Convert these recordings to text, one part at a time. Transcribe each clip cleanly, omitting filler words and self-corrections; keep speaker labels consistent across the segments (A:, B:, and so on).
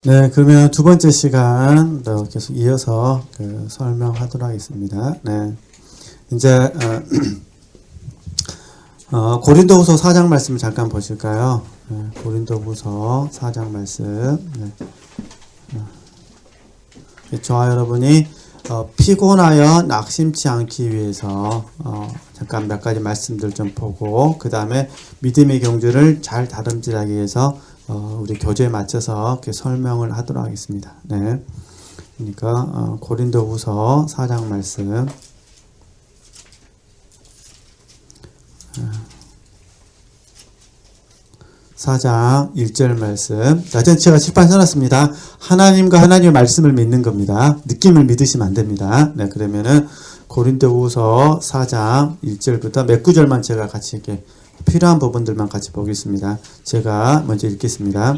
A: 네, 그러면 두 번째 시간 계속 이어서 설명하도록 하겠습니다. 네, 이제 고린도후서 4장 말씀을 잠깐 보실까요? 네, 고린도후서 4장 말씀. 네. 저와 여러분이 피곤하여 낙심치 않기 위해서 잠깐 몇 가지 말씀들 좀 보고 그 다음에 믿음의 경주를 잘 다름질하기 위해서 우리 교재에 맞춰서 이렇게 설명을 하도록 하겠습니다. 네. 그러니까 고린도후서 4장 말씀. 4장 1절 말씀. 자, 제가 칠판 써놨습니다. 하나님과 하나님의 말씀을 믿는 겁니다. 느낌을 믿으시면 안 됩니다. 네, 그러면은 고린도후서 4장 1절부터 몇 구절만 제가 같이 이렇게 필요한 부분들만 같이 보겠습니다. 제가 먼저 읽겠습니다.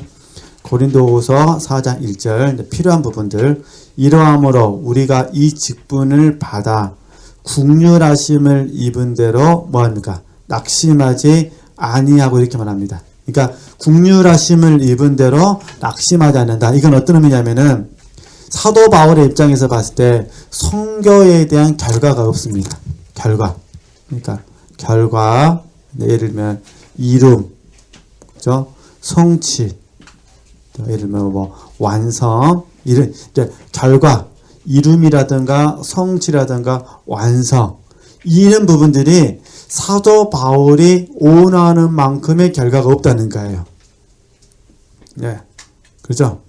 A: 고린도후서 4장 1절 필요한 부분들. 이러함으로 우리가 이 직분을 받아 국률하심을 입은 대로 뭐합니까? 낙심하지 아니하고 이렇게 말합니다. 그러니까 국률하심을 입은 대로 낙심하지 않는다. 이건 어떤 의미냐면은 사도 바울의 입장에서 봤을 때 선교에 대한 결과가 없습니다. 결과. 그러니까 결과. 예를 들면 이룸, 그죠? 성취, 예를 들면 뭐 완성, 이런 결과, 이룸이라든가 성취라든가 완성, 이런 부분들이 사도 바울이 원하는 만큼의 결과가 없다는 거예요. 네, 그렇죠?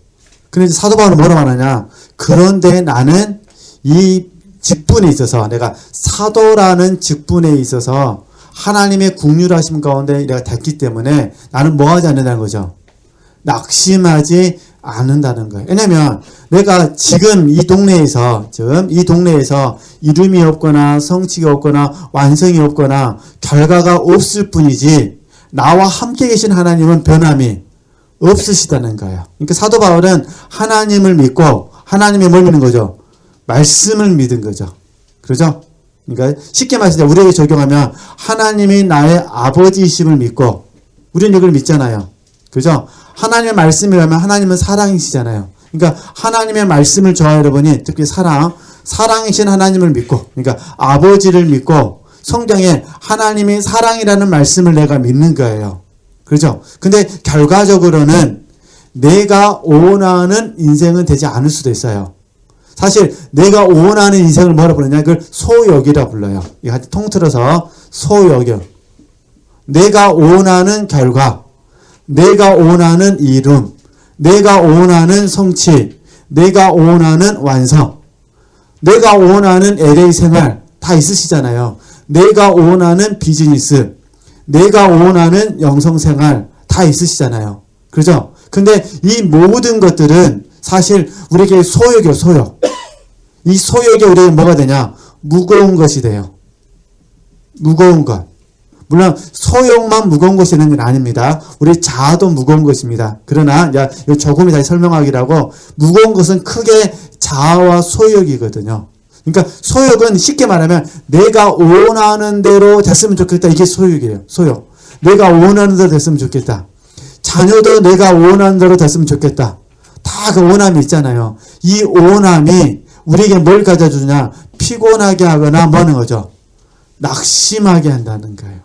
A: 근데 이제 사도 바울은 뭐라고 하느냐? 그런데 나는 이 직분에 있어서 내가 사도라는 직분에 있어서 하나님의 국률하심 가운데 내가 됐기 때문에 나는 뭐 하지 않는다는 거죠? 낙심하지 않는다는 거예요. 왜냐면 내가 지금 이 동네에서 이름이 없거나 성취가 없거나 완성이 없거나 결과가 없을 뿐이지 나와 함께 계신 하나님은 변함이 없으시다는 거예요. 그러니까 사도 바울은 하나님을 믿고 하나님의 뭘 믿는 거죠? 말씀을 믿은 거죠. 그렇죠? 그러니까 쉽게 말해서 우리에게 적용하면 하나님이 나의 아버지이심을 믿고 우리는 이걸 믿잖아요. 그죠? 하나님의 말씀이라면 하나님은 사랑이시잖아요. 그러니까 하나님의 말씀을 저와 여러분이 특히 사랑이신 하나님을 믿고 그러니까 아버지를 믿고 성경에 하나님이 사랑이라는 말씀을 내가 믿는 거예요. 그렇죠? 근데 결과적으로는 내가 원하는 인생은 되지 않을 수도 있어요. 사실 내가 원하는 인생을 뭐라 부르냐? 그걸 소욕이라 불러요. 이거 통틀어서 소욕이요. 내가 원하는 결과, 내가 원하는 이룸, 내가 원하는 성취, 내가 원하는 완성, 내가 원하는 LA 생활 다 있으시잖아요. 내가 원하는 비즈니스, 내가 원하는 영성 생활 다 있으시잖아요. 그렇죠? 근데 이 모든 것들은 사실 우리에게 소욕이요, 소욕. 이 소욕이 우리에게 뭐가 되냐? 무거운 것이 돼요. 무거운 것. 물론 소욕만 무거운 것이 되는 건 아닙니다. 우리 자아도 무거운 것입니다. 그러나 조금 다시 설명하기라고 무거운 것은 크게 자아와 소욕이거든요. 그러니까 소욕은 쉽게 말하면 내가 원하는 대로 됐으면 좋겠다. 이게 소욕이에요. 소욕. 내가 원하는 대로 됐으면 좋겠다. 자녀도 내가 원하는 대로 됐으면 좋겠다. 다 그 원함이 있잖아요. 이 원함이 우리에게 뭘 가져주냐? 피곤하게 하거나 뭐 하는 거죠? 낙심하게 한다는 거예요.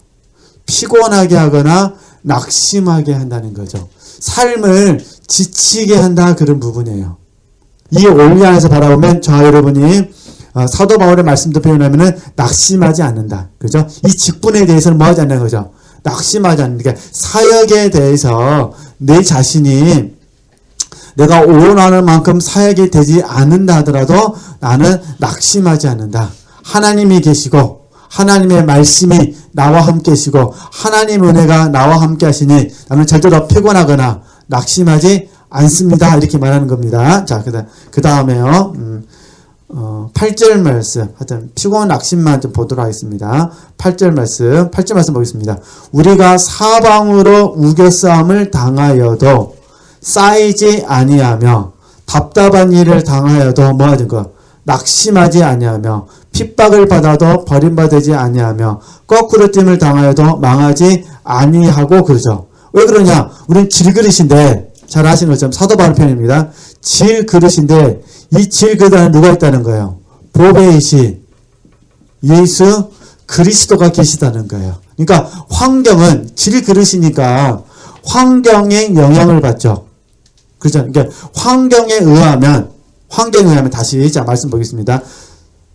A: 피곤하게 하거나 낙심하게 한다는 거죠. 삶을 지치게 한다 그런 부분이에요. 이 원리 안에서 바라보면 저와 여러분이 사도 바울의 말씀도 표현하면은 낙심하지 않는다. 그죠? 이 직분에 대해서는 뭐 하지 않는 거죠? 낙심하지 않는, 그러니까 사역에 대해서 내 자신이 내가 원하는 만큼 사역이 되지 않는다 하더라도 나는 낙심하지 않는다. 하나님이 계시고 하나님의 말씀이 나와 함께 계시고 하나님의 은혜가 나와 함께 하시니 나는 절대로 피곤하거나 낙심하지 않습니다. 이렇게 말하는 겁니다. 자, 그 다음에요. 8절 말씀. 하여튼 피곤 낙심만 좀 보도록 하겠습니다. 8절 말씀 보겠습니다. 우리가 사방으로 우겨싸움을 당하여도 쌓이지 아니하며 답답한 일을 당하여도 뭐 하는 거? 낙심하지 아니하며 핍박을 받아도 버림받지 아니하며 거꾸로 됨을 당하여도 망하지 아니하고 그러죠. 왜 그러냐? 우리는 질그릇인데 잘 아시는 것처럼 사도 바울 표현입니다. 질 그릇인데 이 질 그릇 안에 누가 있다는 거예요? 보배이신 예수 그리스도가 계시다는 거예요. 그러니까 환경은 질 그릇이니까 환경의 영향을 받죠. 그렇죠? 그러니까 환경에 의하면 다시 자 말씀 보겠습니다.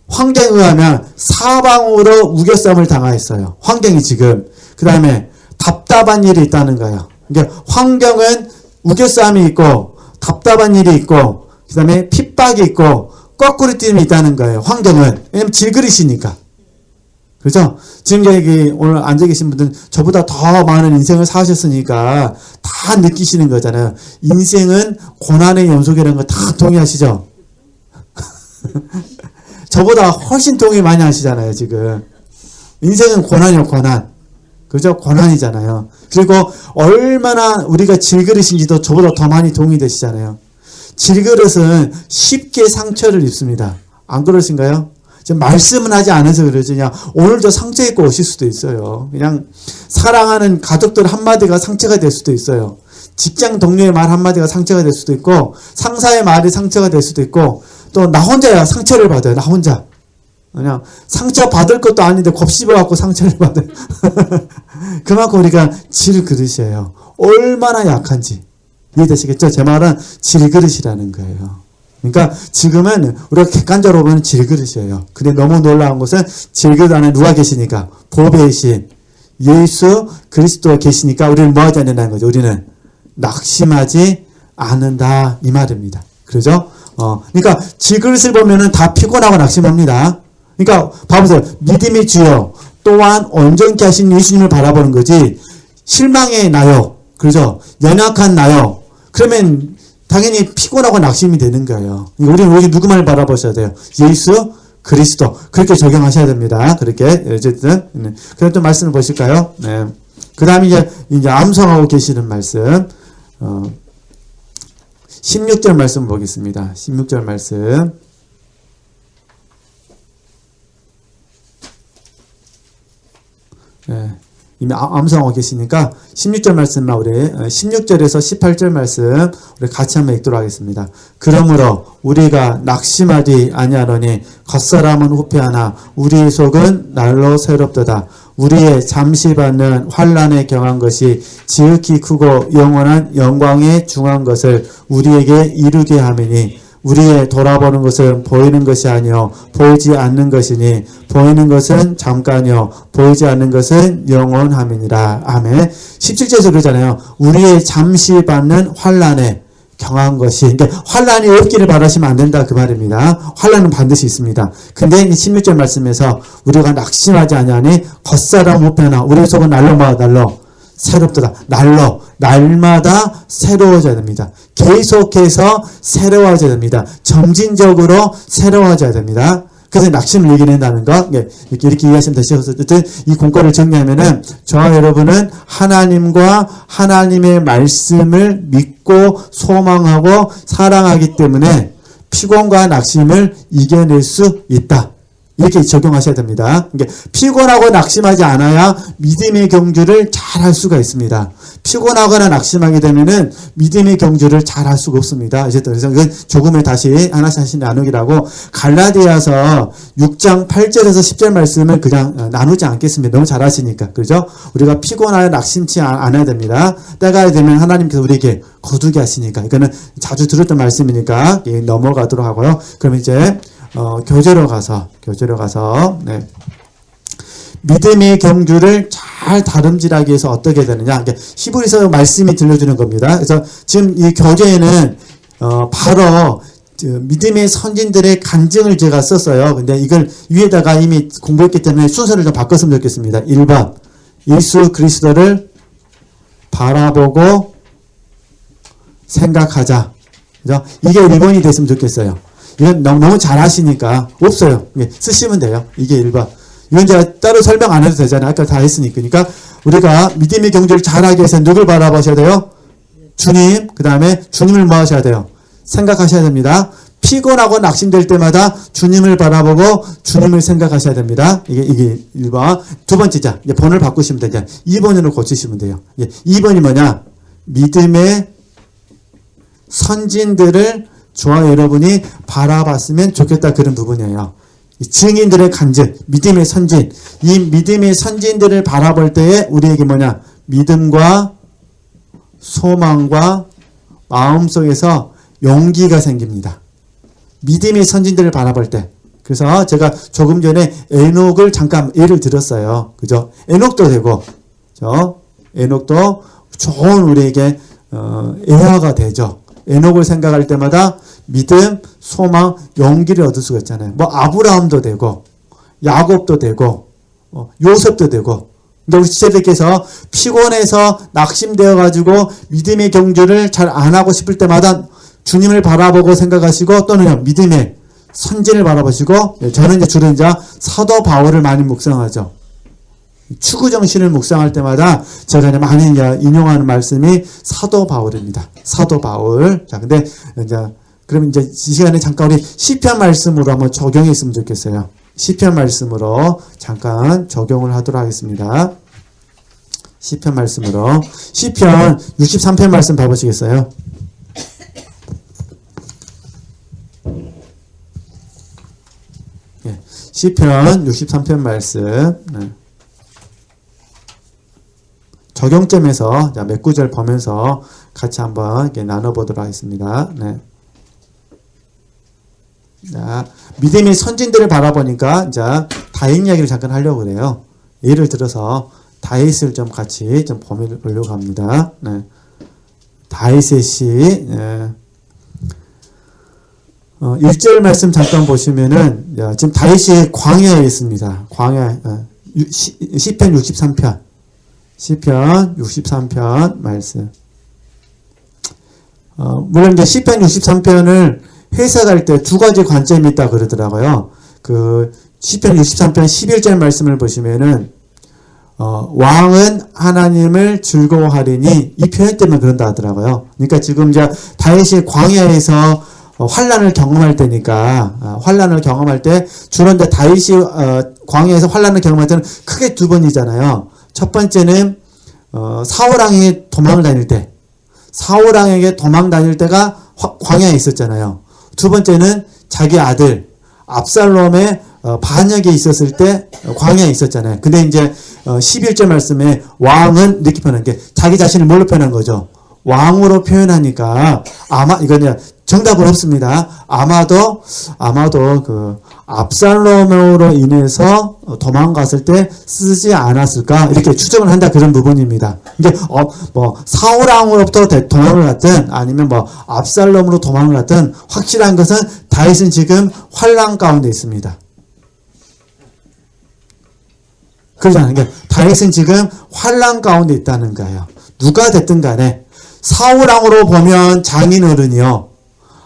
A: 환경에 의하면 사방으로 우겨쌈을 당하였어요. 환경이 지금. 그 다음에 답답한 일이 있다는 거예요. 그러니까 환경은 우겨쌈이 있고 답답한 일이 있고 그 다음에 핍박이 있고 거꾸로 뛰임이 있다는 거예요. 환경은. 왜냐면 질그릇이니까. 그렇죠? 지금 여기 오늘 앉아 계신 분들은 저보다 더 많은 인생을 사셨으니까 다 느끼시는 거잖아요. 인생은 고난의 연속이라는 거 다 동의하시죠? 저보다 훨씬 동의 많이 하시잖아요, 지금. 인생은 고난이요, 고난. 그죠? 고난이잖아요. 그리고 얼마나 우리가 질그릇인지도 저보다 더 많이 동의되시잖아요. 질그릇은 쉽게 상처를 입습니다. 안 그러신가요? 지금 말씀은 하지 않아서 그러지, 그냥 오늘도 상처 입고 오실 수도 있어요. 그냥 사랑하는 가족들 한마디가 상처가 될 수도 있어요. 직장 동료의 말 한마디가 상처가 될 수도 있고, 상사의 말이 상처가 될 수도 있고, 또 나 혼자야 상처를 받아요. 나 혼자. 그냥 상처 받을 것도 아닌데 곱씹어갖고 상처를 받아요. 그만큼 우리가 질그릇이에요. 얼마나 약한지. 이해되시겠죠? 제 말은 질그릇이라는 거예요. 그러니까 지금은 우리가 객관적으로 보면 질그릇이에요. 근데 너무 놀라운 것은 질그릇 안에 누가 계시니까? 보배이신 예수 그리스도가 계시니까 우리는 뭐 하지 않는다는 거죠. 우리는 낙심하지 않는다 이 말입니다. 그러죠? 그러니까 질그릇을 보면은 다 피곤하고 낙심합니다. 그러니까 봐보세요. 믿음의 주여 또한 온전케 하신 예수님을 바라보는 거지 실망해 나요. 그러죠? 연약한 나요. 그러면 당연히 피곤하고 낙심이 되는 거예요. 우리는 여기 누구만을 바라보셔야 돼요? 예수 그리스도. 그렇게 적용하셔야 됩니다. 그렇게 어쨌든 그럼 또 말씀을 보실까요? 네. 그 다음에 이제 암송하고 계시는 말씀 16절 말씀 보겠습니다. 16절 말씀 네. 이미 암송하고 계시니까 16절 말씀만 우리 16절에서 18절 말씀 우리 같이 한번 읽도록 하겠습니다. 그러므로 우리가 낙심하지 아니하노니 겉사람은 후패하나 우리의 속은 날로 새롭도다. 우리의 잠시 받는 환난에 경한 것이 지극히 크고 영원한 영광에 중한 것을 우리에게 이루게 하매니 우리의 돌아보는 것은 보이는 것이 아니요 보이지 않는 것이니 보이는 것은 잠깐이요 보이지 않는 것은 영원함이니라. 아멘. 17절에서 그러잖아요. 우리의 잠시 받는 환난에 경한 것이, 그러니까 환난이 없기를 바라시면 안 된다 그 말입니다. 환난은 반드시 있습니다. 근데 이 16절 말씀에서 우리가 낙심하지 아니하니 겉사람 우편하 우리 속은 날로 새롭도다. 날마다 새로워져야 됩니다. 계속해서 새로워져야 됩니다. 점진적으로 새로워져야 됩니다. 그래서 낙심을 이겨낸다는 것, 이렇게 이해하시면 되시고, 어쨌든 이 공과를 정리하면은, 저와 여러분은 하나님과 하나님의 말씀을 믿고 소망하고 사랑하기 때문에 피곤과 낙심을 이겨낼 수 있다. 이렇게 적용하셔야 됩니다. 그러니까 피곤하고 낙심하지 않아야 믿음의 경주를 잘 할 수가 있습니다. 피곤하거나 낙심하게 되면은 믿음의 경주를 잘 할 수가 없습니다. 그래서 이건 조금을 다시 하나씩 나누기라고 갈라디아서 6장 8절에서 10절 말씀을 그냥 나누지 않겠습니다. 너무 잘 하시니까. 그죠? 우리가 피곤하여 낙심치 않아야 됩니다. 때가 되면 하나님께서 우리에게 거두게 하시니까. 이거는 자주 들었던 말씀이니까 넘어가도록 하고요. 그럼 이제 교재로 가서, 네. 믿음의 경주를 잘 다름질하기 위해서 어떻게 되느냐. 그러니까 히브리서 말씀이 들려주는 겁니다. 그래서 지금 이 교재에는, 바로, 믿음의 선진들의 간증을 제가 썼어요. 근데 이걸 위에다가 이미 공부했기 때문에 순서를 좀 바꿨으면 좋겠습니다. 1번. 예수 그리스도를 바라보고 생각하자. 그죠? 이게 1번이 됐으면 좋겠어요. 이건 너무 잘 하시니까 없어요. 쓰시면 돼요. 이게 1번. 이건 제가 따로 설명 안 해도 되잖아요. 아까 다 했으니까. 그러니까 우리가 믿음의 경주를 잘하기 위해서 누굴 바라보셔야 돼요? 주님. 그 다음에 주님을 뭐 하셔야 돼요? 생각하셔야 됩니다. 피곤하고 낙심될 때마다 주님을 바라보고 주님을 생각하셔야 됩니다. 이게 1번. 두 번째자. 이제 번호를 바꾸시면 되죠. 2번으로 고치시면 돼요. 2번이 뭐냐? 믿음의 선진들을 저와 여러분이 바라봤으면 좋겠다 그런 부분이에요. 증인들의 간증, 믿음의 선진, 이 믿음의 선진들을 바라볼 때에 우리에게 뭐냐? 믿음과 소망과 마음속에서 용기가 생깁니다. 믿음의 선진들을 바라볼 때. 그래서 제가 조금 전에 에녹을 잠깐 예를 들었어요. 그죠? 에녹도 되고, 에녹도 좋은 우리에게 애화가 되죠. 에녹을 생각할 때마다 믿음, 소망, 용기를 얻을 수가 있잖아요. 뭐 아브라함도 되고 야곱도 되고 요셉도 되고. 근데 우리 지체들께서 피곤해서 낙심되어 가지고 믿음의 경주를 잘 안 하고 싶을 때마다 주님을 바라보고 생각하시고 또는 믿음의 선진을 바라보시고, 저는 이제 주로 이제 사도 바울을 많이 묵상하죠. 추구 정신을 묵상할 때마다 제가 이제 많이 인용하는 말씀이 사도 바울입니다. 사도 바울. 자, 근데 이제 그럼 이제 이 시간에 잠깐 우리 시편 말씀으로 한번 적용했으면 좋겠어요. 시편 말씀으로 잠깐 적용을 하도록 하겠습니다. 시편 말씀으로. 시편 63편 말씀 봐보시겠어요? 예, 시편 63편 말씀. 네. 적용점에서 몇 구절 보면서 같이 한번 이렇게 나눠보도록 하겠습니다. 네. 자, 믿음의 선진들을 바라보니까 이제 다윗 이야기를 잠깐 하려고 그래요. 예를 들어서 다윗을 좀 같이 좀 보려고 합니다. 네. 다윗의 시, 네. 1절 말씀 잠깐 보시면은, 지금 다윗이 광야에 있습니다. 광야, 시편 63편. 시편 63편 말씀. 물론 이제 시편 63편을 해석할 때 두 가지 관점이 있다 그러더라고요. 그 시편 63편 11절 말씀을 보시면은 왕은 하나님을 즐거워하리니 이 표현 때문에 그런다 하더라고요. 그러니까 지금 이제 다윗이 광야에서 환란을 경험할 때니까 환란을 경험할 때 주로 이제 다윗이 광야에서 환란을 경험할 때는 크게 두 번이잖아요. 첫 번째는 사울왕에게 도망을 다닐 때, 사울왕에게 도망 다닐 때가 광야에 있었잖아요. 두 번째는 자기 아들 압살롬의 반역에 있었을 때 광야에 있었잖아요. 근데 이제 11절 말씀에 왕은 이렇게 표현한 게 자기 자신을 뭘로 표현한 거죠? 왕으로 표현하니까 아마 이건 정답은 없습니다. 아마도 그 압살롬으로 인해서 도망갔을 때 쓰지 않았을까 이렇게 추정을 한다 그런 부분입니다. 이게 뭐 사울왕으로부터 도망을 갔든 아니면 뭐 압살롬으로 도망을 갔든 확실한 것은 다윗은 지금 환난 가운데 있습니다. 그러잖아요. 그러니까 다윗은 지금 환난 가운데 있다는 거예요. 누가 됐든 간에 사울왕으로 보면 장인어른이요.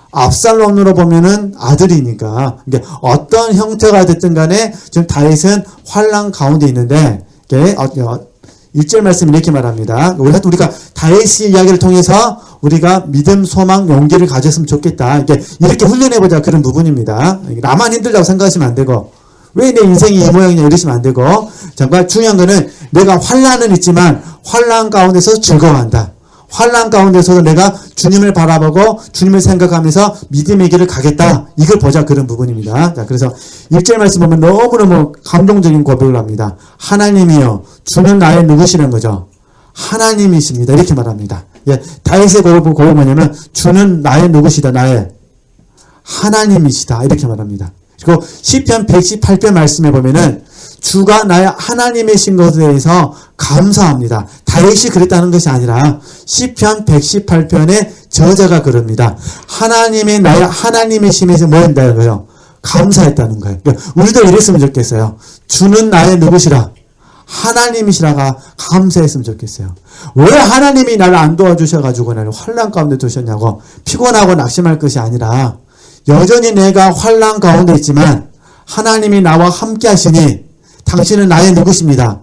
A: 압살롬으로 보면은 아들이니까 이게 어떤 형태가 됐든 간에 지금 다윗은 환난 가운데 있는데 이게 1절 말씀 이렇게 말합니다. 우리가 다윗의 이야기를 통해서 우리가 믿음, 소망, 용기를 가졌으면 좋겠다. 이렇게 훈련해보자 그런 부분입니다. 나만 힘들다고 생각하시면 안 되고 왜 내 인생이 이 모양이냐 이러시면 안 되고 정말 중요한 거는 내가 환난은 있지만 환난 가운데서 즐거워한다. 환난 가운데서도 내가 주님을 바라보고 주님을 생각하면서 믿음의 길을 가겠다. 이걸 보자 그런 부분입니다. 자, 그래서 1절 말씀 보면 너무너무 감동적인 고백을 합니다. 하나님이여 주는 나의 누구시라는 거죠. 하나님이십니다. 이렇게 말합니다. 예, 다윗의 고백은 뭐냐면 주는 나의 누구시다. 나의 하나님이시다. 이렇게 말합니다. 그리고 시편 118편 말씀에 보면은 주가 나의 하나님이신 것에 대해서 감사합니다. 다윗이 그랬다는 것이 아니라 시편 118편의 저자가 그럽니다. 하나님의 나의 하나님이심에서 뭐 한다는 거예요? 감사했다는 거예요. 그러니까 우리도 이랬으면 좋겠어요. 주는 나의 누구시라? 하나님이시라가 감사했으면 좋겠어요. 왜 하나님이 나를 안 도와주셔가지고 나를 환난 가운데 두셨냐고 피곤하고 낙심할 것이 아니라 여전히 내가 환난 가운데 있지만 하나님이 나와 함께 하시니 당신은 나의 누구십니다?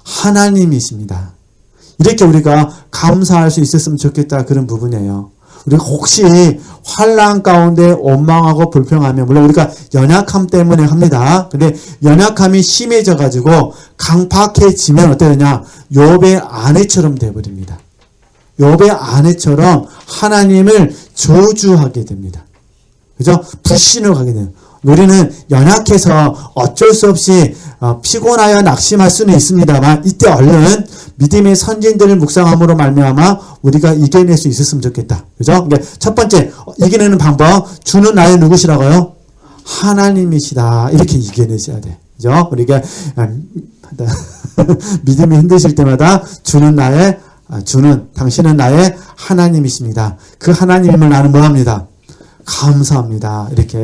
A: 하나님이십니다. 이렇게 우리가 감사할 수 있었으면 좋겠다 그런 부분이에요. 우리가 혹시 환난 가운데 원망하고 불평하면 물론 우리가 연약함 때문에 합니다. 근데 연약함이 심해져 가지고 강팍해지면 어떻게 되냐? 욥의 아내처럼 돼버립니다. 욥의 아내처럼 하나님을 저주하게 됩니다. 그죠? 불신으로 가게 돼요. 우리는 연약해서 어쩔 수 없이 피곤하여 낙심할 수는 있습니다만 이때 얼른 믿음의 선진들을 묵상함으로 말미암아 우리가 이겨낼 수 있었으면 좋겠다. 그죠? 그러니까 첫 번째 이겨내는 방법, 주는 나의 누구시라고요? 하나님이시다. 이렇게 이겨내셔야 돼. 그죠? 우리가 믿음이 힘드실 때마다 당신은 나의 하나님이십니다. 그 하나님을 나는 뭐합니다? 감사합니다. 이렇게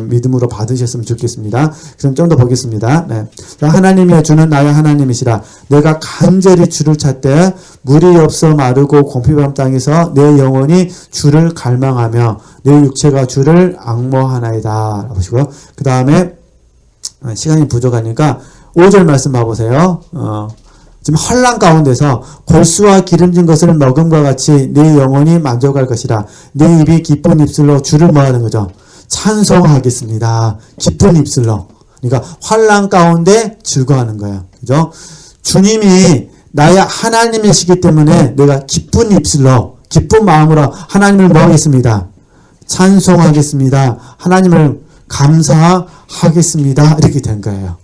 A: 믿음으로 받으셨으면 좋겠습니다. 그럼 좀 더 보겠습니다. 네. 하나님이여 주는 나의 하나님이시라. 내가 간절히 주를 찾되 물이 없어 마르고 곰피밤 땅에서 내 영혼이 주를 갈망하며 내 육체가 주를 앙모하나이다. 보시고요. 그 다음에 시간이 부족하니까 5절 말씀 봐보세요. 지금 혼란 가운데서 골수와 기름진 것을 먹음과 같이 내 영혼이 만족할 것이라. 내 입이 기쁜 입술로 주를 뭐하는 거죠? 찬송하겠습니다. 기쁜 입술로. 그러니까 혼란 가운데 즐거워하는 거예요. 그죠? 주님이 나의 하나님이시기 때문에 내가 기쁜 입술로, 기쁜 마음으로 하나님을 뭐하겠습니다? 찬송하겠습니다. 하나님을 감사하겠습니다. 이렇게 된 거예요.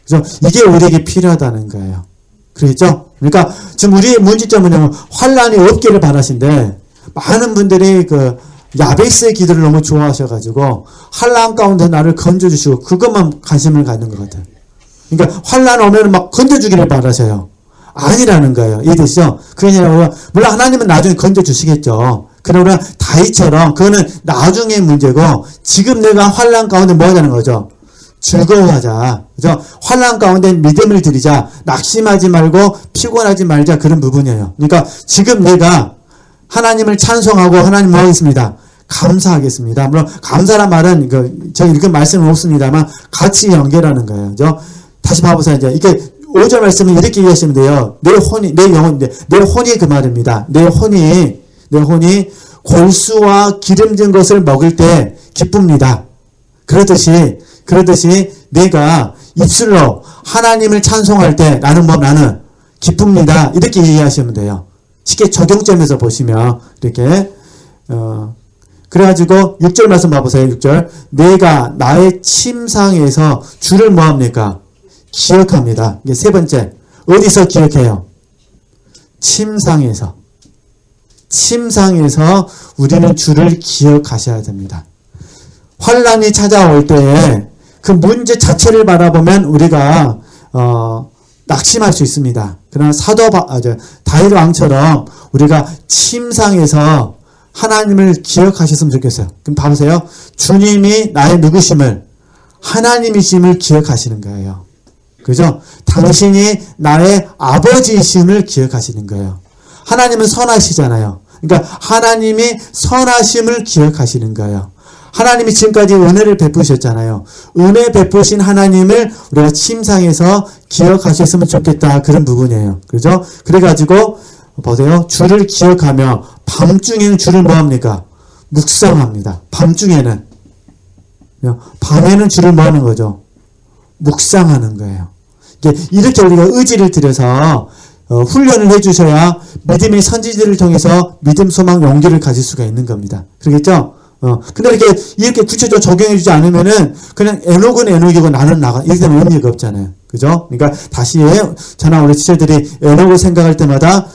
A: 그죠? 이게 우리에게 필요하다는 거예요. 그렇죠? 그러니까 지금 우리의 문제점은 환란이 없기를 바라신데 많은 분들이 그 야베스의 기도를 너무 좋아하셔가지고 환란 가운데 나를 건져주시고 그것만 관심을 갖는 것 같아요. 그러니까 환란 오면 막 건져주기를 바라셔요. 아니라는 거예요. 이해되시죠? 그게 아니라 물론 하나님은 나중에 건져주시겠죠. 그러나 다윗처럼 그거는 나중의 문제고 지금 내가 환란 가운데 뭐 하자는 거죠? 즐거워하자. 그죠? 환난 가운데 믿음을 드리자. 낙심하지 말고 피곤하지 말자. 그런 부분이에요. 그러니까 지금 내가 하나님을 찬송하고 하나님 뭐 하겠습니다? 감사하겠습니다. 물론 감사란 말은 제가 이렇게 말씀은 없습니다만 같이 연결하는 거예요. 그죠? 다시 봐보세요. 이제 이게 5절 말씀을 이렇게 이해하시면 돼요. 내 혼이 그 말입니다. 내 혼이 골수와 기름진 것을 먹을 때 기쁩니다. 그러듯이 내가 입술로 하나님을 찬송할 때 나는 기쁩니다. 이렇게 이해하시면 돼요. 쉽게 적용점에서 보시면 이렇게 그래가지고 6절 말씀 봐보세요. 6절 내가 나의 침상에서 주를 뭐합니까? 기억합니다. 이게 세 번째 어디서 기억해요? 침상에서 우리는 주를 기억하셔야 됩니다. 환란이 찾아올 때에 그 문제 자체를 바라보면 우리가 낙심할 수 있습니다. 그러나 다윗 왕처럼 우리가 침상에서 하나님을 기억하셨으면 좋겠어요. 그럼 봐보세요. 주님이 나의 누구심을 하나님이심을 기억하시는 거예요. 그죠? 당신이 나의 아버지이심을 기억하시는 거예요. 하나님은 선하시잖아요. 그러니까 하나님이 선하심을 기억하시는 거예요. 하나님이 지금까지 은혜를 베푸셨잖아요. 은혜 베푸신 하나님을 우리가 침상에서 기억하셨으면 좋겠다. 그런 부분이에요. 그죠? 그래가지고 보세요. 주를 기억하며 밤중에는 주를 뭐합니까? 묵상합니다. 밤중에는. 밤에는 주를 뭐하는 거죠? 묵상하는 거예요. 이렇게 우리가 의지를 들여서 훈련을 해주셔야 믿음의 선지자를 통해서 믿음, 소망, 용기를 가질 수가 있는 겁니다. 그러겠죠? 근데 이렇게 구체적으로 적용해주지 않으면은 그냥 에녹은 에녹이고 나는 나가 이렇게 되면 의미가 없잖아요. 그죠? 그러니까 다시 저나 우리 지체들이 에녹을 생각할 때마다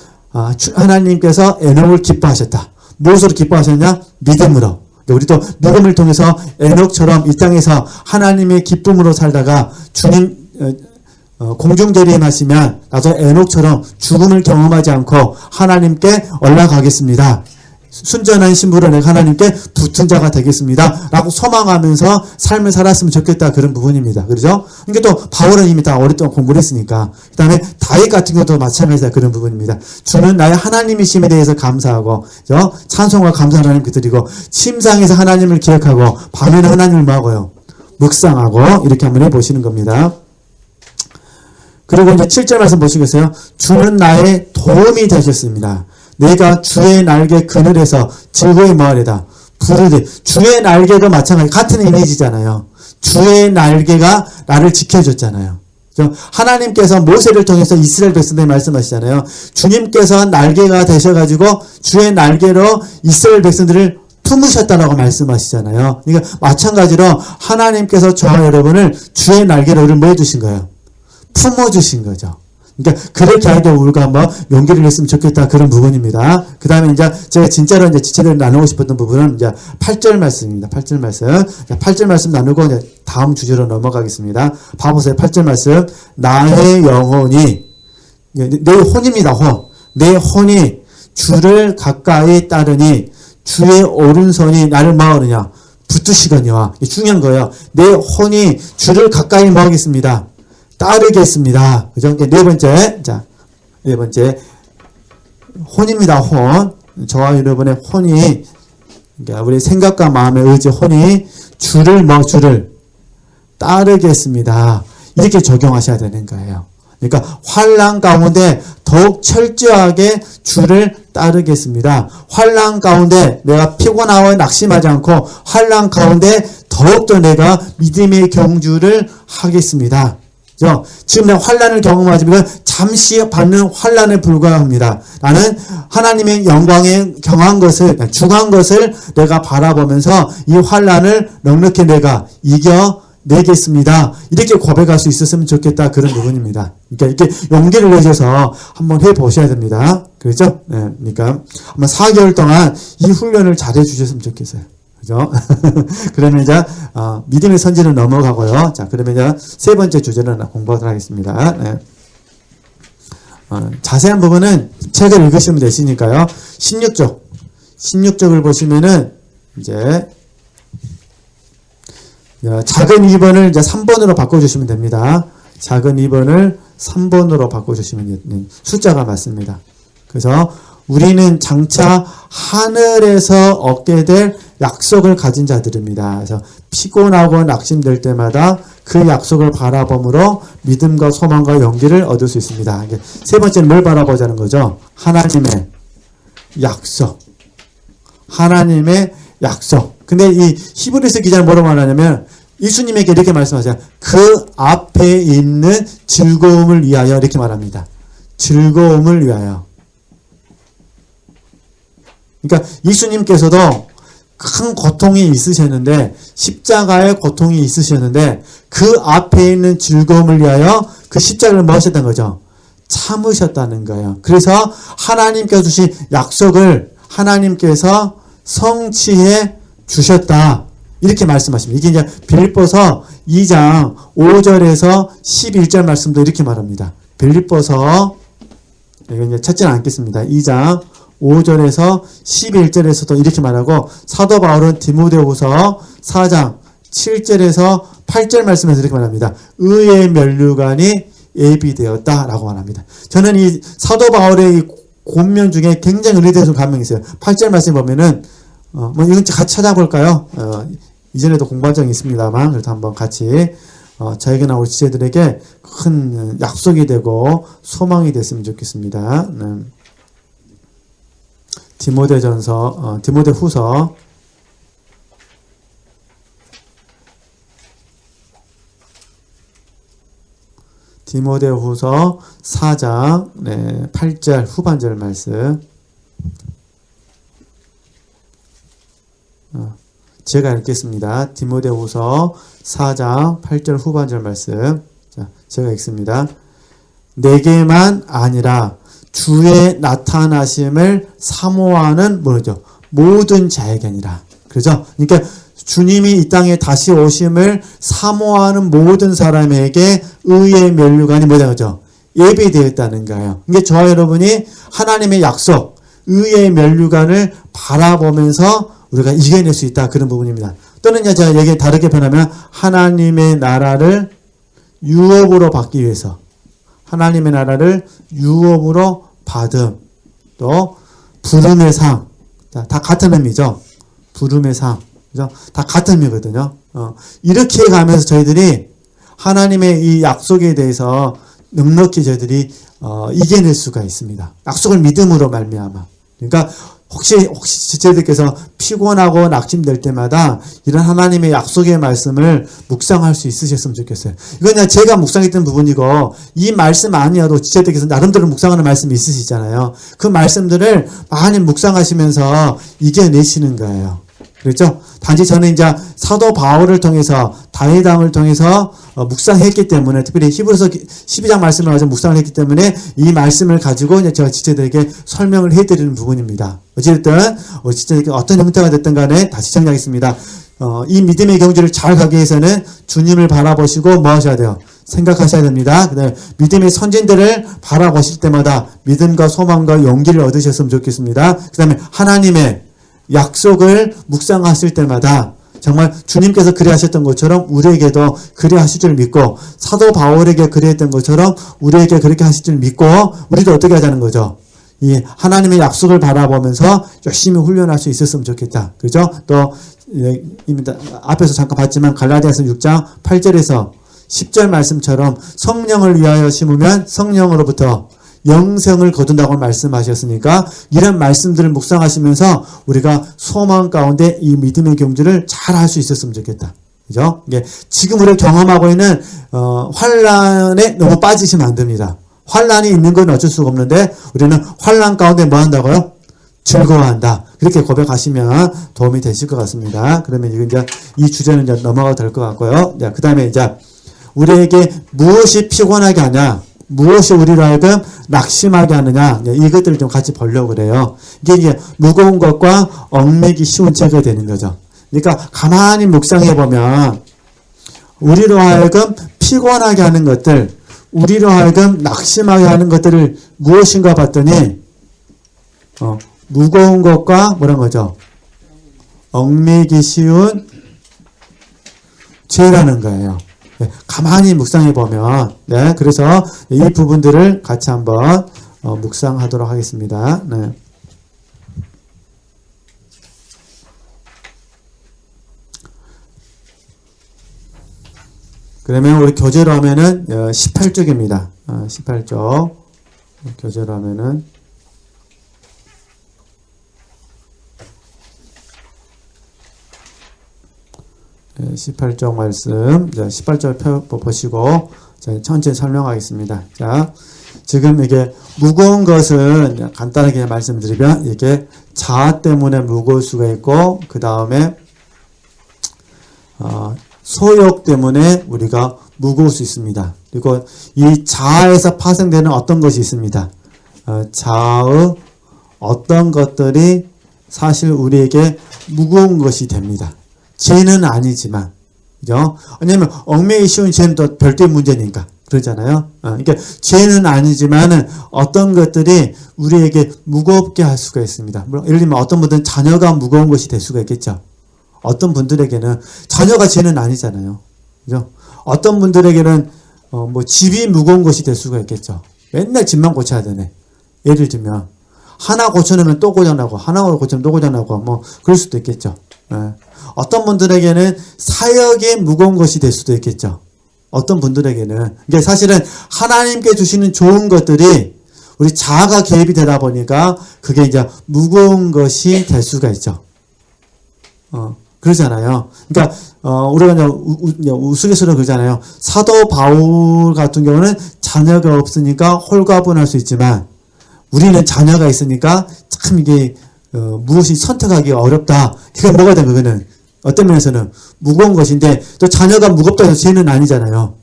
A: 하나님께서 에녹을 기뻐하셨다. 무엇으로 기뻐하셨냐? 믿음으로. 우리도 믿음을 통해서 에녹처럼 이 땅에서 하나님의 기쁨으로 살다가 주님 공중재림하시면 나도 에녹처럼 죽음을 경험하지 않고 하나님께 올라가겠습니다. 순전한 신부로 내가 하나님께 붙은 자가 되겠습니다. 라고 소망하면서 삶을 살았으면 좋겠다. 그런 부분입니다. 그렇죠? 그러니까 또 바울은 이미 다 오랫동안 공부를 했으니까. 그 다음에 다윗 같은 것도 마찬가지다. 그런 부분입니다. 주는 나의 하나님이심에 대해서 감사하고, 그죠? 찬송과 감사 하나님께 드리고, 침상에서 하나님을 기억하고, 밤에는 하나님을 뭐하고요? 묵상하고, 이렇게 한번 해보시는 겁니다. 그리고 이제 7절 말씀 보시겠어요? 주는 나의 도움이 되셨습니다. 내가 주의 날개 그늘에서 즐거이 뭐하리다. 부르되 주의 날개도 마찬가지 같은 이미지잖아요. 주의 날개가 나를 지켜줬잖아요. 하나님께서 모세를 통해서 이스라엘 백성들에 말씀하시잖아요. 주님께서 날개가 되셔가지고 주의 날개로 이스라엘 백성들을 품으셨다라고 말씀하시잖아요. 그러니까 마찬가지로 하나님께서 저와 여러분을 주의 날개로 우리를 뭐 해주신 거예요? 품어주신 거죠. 그러니까 그렇게 하게 우리가 한번 용기를 냈으면 좋겠다 그런 부분입니다. 그 다음에 이제 제가 진짜로 이제 지체를 나누고 싶었던 부분은 이제 8절 말씀입니다. 8절 말씀. 8절 말씀 나누고 이제 다음 주제로 넘어가겠습니다. 봐보세요. 8절 말씀. 나의 영혼이 내 혼입니다. 혼. 내 혼이 주를 가까이 따르니 주의 오른손이 나를 뭐 하느냐? 붙드시거니와. 중요한 거예요. 내 혼이 주를 가까이 뭐 하겠습니다? 따르겠습니다. 그죠? 네 번째. 자, 네 번째. 혼입니다. 혼. 저와 여러분의 혼이, 그러니까 우리 생각과 마음의 의지, 혼이 주를 따르겠습니다. 이렇게 적용하셔야 되는 거예요. 그러니까 환난 가운데 더욱 철저하게 주를 따르겠습니다. 환난 가운데 내가 피곤하고 낙심하지 않고 환난 가운데 더욱더 내가 믿음의 경주를 하겠습니다. 그죠? 지금 내가 환난을 경험하지만 잠시 받는 환난에 불과합니다. 나는 하나님의 영광에 경한 것을, 중한 것을 내가 바라보면서 이 환난을 넉넉히 내가 이겨내겠습니다. 이렇게 고백할 수 있었으면 좋겠다. 그런 부분입니다. 그러니까 이렇게 용기를 내셔서 한번 해보셔야 됩니다. 그렇죠? 네, 그러니까 한번 4개월 동안 이 훈련을 잘 해주셨으면 좋겠어요. 그죠? 그러면 이제, 믿음의 선지는 넘어가고요. 자, 그러면 이제 세 번째 주제를 공부하도록 하겠습니다. 네. 자세한 부분은 책을 읽으시면 되시니까요. 16쪽. 16쪽을 보시면은, 이제, 작은 2번을 이제 3번으로 바꿔주시면 됩니다. 작은 2번을 3번으로 바꿔주시면 숫자가 맞습니다. 그래서 우리는 장차 하늘에서 얻게 될 약속을 가진 자들입니다. 그래서 피곤하고 낙심될 때마다 그 약속을 바라봄으로 믿음과 소망과 용기를 얻을 수 있습니다. 세 번째는 뭘 바라보자는 거죠? 하나님의 약속. 하나님의 약속. 근데 이 히브리서 기자는 뭐라고 말하냐면 예수님에게 이렇게 말씀하세요. 그 앞에 있는 즐거움을 위하여 이렇게 말합니다. 즐거움을 위하여. 그러니까 예수님께서도 큰 고통이 있으셨는데 십자가의 고통이 있으셨는데 그 앞에 있는 즐거움을 위하여 그 십자가를 뭐 하셨다는 거죠? 참으셨다는 거예요. 그래서 하나님께서 주신 약속을 하나님께서 성취해 주셨다. 이렇게 말씀하십니다. 이게 이제 빌립보서 2장 5절에서 11절 말씀도 이렇게 말합니다. 빌립보서 이거 이제 찾지는 않겠습니다. 2장 5절에서 11절에서도 이렇게 말하고 사도 바울은 디모데후서 4장 7절에서 8절 말씀에서 이렇게 말합니다. 의의 면류관이 예비되었다라고 말합니다. 저는 이 사도 바울의 이 권면 중에 굉장히 의리되는 감명이 있어요. 8절 말씀 보면은 뭐 이건 같이 찾아볼까요? 이전에도 공부한 적이 있습니다만 그래도 한번 같이 저에게나 우리 지체들에게 큰 약속이 되고 소망이 됐으면 좋겠습니다. 디모데후서 디모데후서 4장 8절 후반절 말씀. 제가 읽겠습니다. 디모데후서 4장 8절 후반절 말씀. 자, 제가 읽습니다. 내게만 아니라 주의 나타나심을 사모하는 뭐죠? 모든 자에게니라. 그죠? 그러니까 주님이 이 땅에 다시 오심을 사모하는 모든 사람에게 의의 면류관이 뭐다 그죠? 예비되었다는 거예요. 그러니까 저와 여러분이 하나님의 약속, 의의 면류관을 바라보면서 우리가 이겨낼 수 있다. 그런 부분입니다. 또는 제가 얘기 다르게 표현하면 하나님의 나라를 유업으로 받기 위해서 하나님의 나라를 유업으로 받음, 또 부름의 상, 다 같은 의미죠. 부름의 상, 그죠? 다 같은 의미거든요. 이렇게 가면서 저희들이 하나님의 이 약속에 대해서 넉넉히 저희들이 이겨낼 수가 있습니다. 약속을 믿음으로 말미암아. 그러니까 혹시 지체들께서 피곤하고 낙심될 때마다 이런 하나님의 약속의 말씀을 묵상할 수 있으셨으면 좋겠어요. 이건 그냥 제가 묵상했던 부분이고 이 말씀 아니어도 지체들께서 나름대로 묵상하는 말씀이 있으시잖아요. 그 말씀들을 많이 묵상하시면서 이겨내시는 거예요. 그렇죠? 단지 저는 이제 사도 바울을 통해서 다윗왕을 통해서 묵상했기 때문에, 특별히 히브리서 12장 말씀을 가지고 묵상을 했기 때문에 이 말씀을 가지고 이제 제가 지체들에게 설명을 해드리는 부분입니다. 어쨌든 지체들에게 어떤 형태가 됐든 간에 다시 정리하겠습니다. 이 믿음의 경주를 잘 가기 위해서는 주님을 바라보시고 뭐 하셔야 돼요? 생각하셔야 됩니다. 그다음에 믿음의 선진들을 바라보실 때마다 믿음과 소망과 용기를 얻으셨으면 좋겠습니다. 그다음에 하나님의 약속을 묵상하실 때마다 정말 주님께서 그리하셨던 것처럼 우리에게도 그리하실 줄 믿고, 사도 바울에게 그리했던 것처럼 우리에게 그렇게 하실 줄 믿고, 우리도 어떻게 하자는 거죠? 이 하나님의 약속을 바라보면서 열심히 훈련할 수 있었으면 좋겠다. 그죠? 또 이미 앞에서 잠깐 봤지만 갈라디아서 6장 8절에서 10절 말씀처럼 성령을 위하여 심으면 성령으로부터 영생을 거둔다고 말씀하셨으니까, 이런 말씀들을 묵상하시면서 우리가 소망 가운데 이 믿음의 경주를 잘 할 수 있었으면 좋겠다. 그죠? 이게 지금 우리가 경험하고 있는 환란에 너무 빠지시면 안 됩니다. 환란이 있는 건 어쩔 수가 없는데 우리는 환란 가운데 뭐 한다고요? 즐거워한다. 그렇게 고백하시면 도움이 되실 것 같습니다. 그러면 이제 이 주제는 이제 넘어가도 될 것 같고요. 그 다음에 이제 우리에게 무엇이 피곤하게 하냐, 무엇이 우리로 하여금 낙심하게 하느냐, 이것들을 좀 같이 보려고 그래요. 이게 이제 무거운 것과 얽매기 쉬운 책이 되는 거죠. 그러니까 가만히 묵상해 보면 우리로 하여금 피곤하게 하는 것들, 우리로 하여금 낙심하게 하는 것들을 무엇인가 봤더니 무거운 것과 뭐란 거죠? 얽매기 쉬운 죄라는 거예요. 네, 가만히 묵상해 보면, 네, 그래서 이 부분들을 같이 한번 묵상하도록 하겠습니다. 네. 그러면 우리 교재로 하면은 18쪽입니다. 18쪽 교재로 하면은 18쪽 말씀, 18절 보시고 천천히 설명하겠습니다. 자, 지금 이게 무거운 것은 간단하게 말씀드리면 이게 자아 때문에 무거울 수가 있고, 그 다음에 소욕 때문에 우리가 무거울 수 있습니다. 그리고 이 자아에서 파생되는 어떤 것이 있습니다. 자아의 어떤 것들이 사실 우리에게 무거운 것이 됩니다. 죄는 아니지만, 그죠? 왜냐면 얽매이기 쉬운 죄는 또 별도의 문제니까 그러잖아요. 그러니까 죄는 아니지만은 어떤 것들이 우리에게 무겁게 할 수가 있습니다. 물론 예를 들면 어떤 분들은 자녀가 무거운 것이 될 수가 있겠죠. 어떤 분들에게는 자녀가 죄는 아니잖아요. 그죠? 어떤 분들에게는 뭐 집이 무거운 것이 될 수가 있겠죠. 맨날 집만 고쳐야 되네. 예를 들면 하나 고쳐놓으면 또 고장나고, 하나 고쳐놓으면 또 고장나고, 뭐 그럴 수도 있겠죠. 어떤 분들에게는 사역이 무거운 것이 될 수도 있겠죠. 어떤 분들에게는, 이게 사실은 하나님께 주시는 좋은 것들이 우리 자아가 개입이 되다 보니까 그게 이제 무거운 것이 될 수가 있죠. 그러잖아요. 그러니까 우리가 이제 우스갯소리로 그러잖아요. 사도 바울 같은 경우는 자녀가 없으니까 홀가분할 수 있지만, 우리는 자녀가 있으니까 참 이게 무엇이 선택하기 어렵다. 그게 뭐가 된 그거는 어떤 면에서는 무거운 것인데, 또 자녀가 무겁다 해서 죄는 아니잖아요.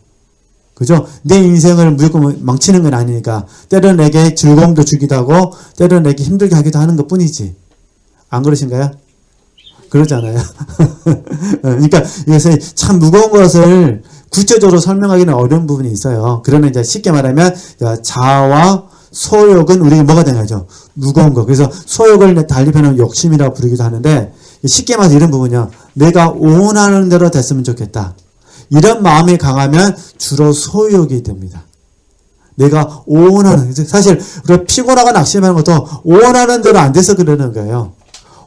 A: 그죠? 내 인생을 무조건 망치는 건 아니니까 때로는 내게 즐거움도 주기도 하고 때로는 내게 힘들게 하기도 하는 것 뿐이지. 안 그러신가요? 그러잖아요. 그러니까 이것은 참 무거운 것을 구체적으로 설명하기는 어려운 부분이 있어요. 그러면 이제 쉽게 말하면 자아와 소욕은 우리가 뭐가 되는 거죠? 무거운 거. 그래서 소욕을 달리 표현하면 욕심이라고 부르기도 하는데, 쉽게 말해서 이런 부분이요. 내가 원하는 대로 됐으면 좋겠다. 이런 마음이 강하면 주로 소욕이 됩니다. 내가 원하는, 사실 우리가 피곤하고 낙심하는 것도 원하는 대로 안 돼서 그러는 거예요.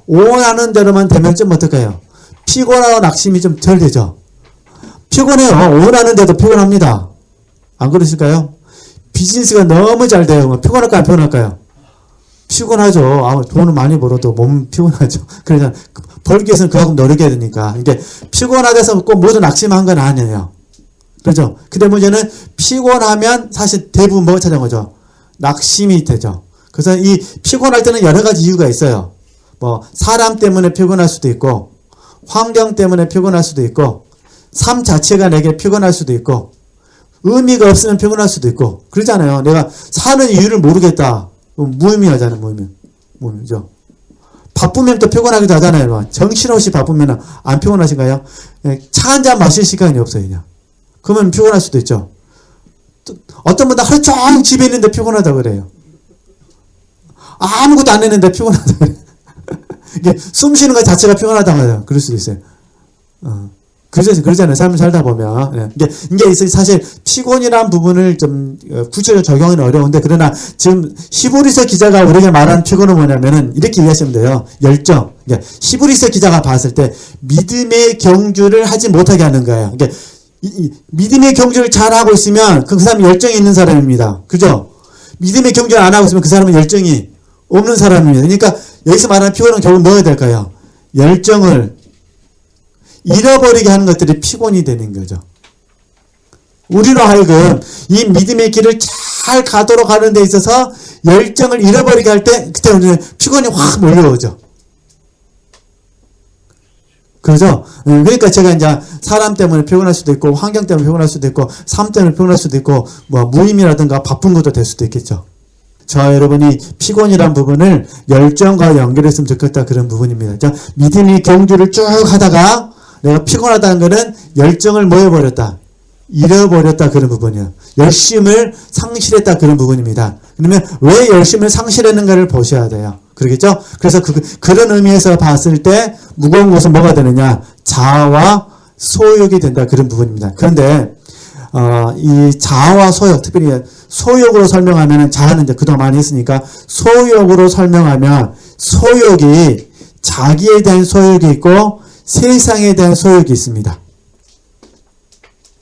A: 원하는 대로만 되면 좀 어떨까요? 피곤하고 낙심이 좀 덜 되죠. 피곤해요. 원하는 대로 피곤합니다. 안 그러실까요? 비즈니스가 너무 잘 돼요. 피곤할까요? 안 피곤할까요? 피곤하죠. 돈을 많이 벌어도 몸 피곤하죠. 그러니까 벌기 위해서는 그만큼 노력해야 되니까. 이게 피곤하다해서 꼭 모두 낙심한 건 아니에요. 그렇죠? 근데 문제는 피곤하면 사실 대부분 뭐가 찾아온 거죠? 낙심이 되죠. 그래서 이 피곤할 때는 여러 가지 이유가 있어요. 뭐 사람 때문에 피곤할 수도 있고, 환경 때문에 피곤할 수도 있고, 삶 자체가 내게 피곤할 수도 있고, 의미가 없으면 피곤할 수도 있고, 그러잖아요. 내가 사는 이유를 모르겠다. 무의미하잖아요, 무의미죠. 바쁘면 또 피곤하기도 하잖아요. 정신없이 바쁘면 안 피곤하신가요? 차 한 잔 마실 시간이 없어요, 그냥. 그러면 피곤할 수도 있죠. 또 어떤 분들 하루 종일 집에 있는데 피곤하다고 그래요. 아무것도 안 했는데 피곤하다고 그래요. 이게 숨 쉬는 것 자체가 피곤하다고 해요. 그럴 수도 있어요. 그러잖아요. 삶을 살다 보면. 이게 사실 피곤이라는 부분을 좀 구체적으로 적용하기는 어려운데, 그러나 지금 히브리서 기자가 우리가 말하는 피곤은 뭐냐면은 이렇게 이해하시면 돼요. 열정. 히브리서 기자가 봤을 때 믿음의 경주를 하지 못하게 하는 거예요. 믿음의 경주를 잘 하고 있으면 그 사람이 열정이 있는 사람입니다. 그죠? 믿음의 경주를 안 하고 있으면 그 사람은 열정이 없는 사람입니다. 그러니까 여기서 말하는 피곤은 결국 뭐가 될까요? 열정을 잃어버리게 하는 것들이 피곤이 되는 거죠. 우리로 하여금 이 믿음의 길을 잘 가도록 하는 데 있어서 열정을 잃어버리게 할 때 그때 우리는 피곤이 확 몰려오죠. 그렇죠? 그러니까 제가 이제 사람 때문에 피곤할 수도 있고, 환경 때문에 피곤할 수도 있고, 삶 때문에 피곤할 수도 있고, 무의미라든가 바쁜 것도 될 수도 있겠죠. 저와 여러분이 피곤이란 부분을 열정과 연결했으면 좋겠다, 그런 부분입니다. 자, 믿음의 경주를 쭉 하다가 내가 피곤하다는 것은 열정을 모여버렸다, 잃어버렸다, 그런 부분이에요. 열심을 상실했다, 그런 부분입니다. 그러면 왜 열심을 상실했는가를 보셔야 돼요. 그러겠죠? 그래서 그런 의미에서 봤을 때 무거운 것은 뭐가 되느냐? 자아와 소욕이 된다, 그런 부분입니다. 그런데 이 자아와 소욕, 특별히 소욕으로 설명하면, 자아는 이제 그동안 많이 했으니까 소욕으로 설명하면, 소욕이 자기에 대한 소욕이 있고 세상에 대한 소욕이 있습니다.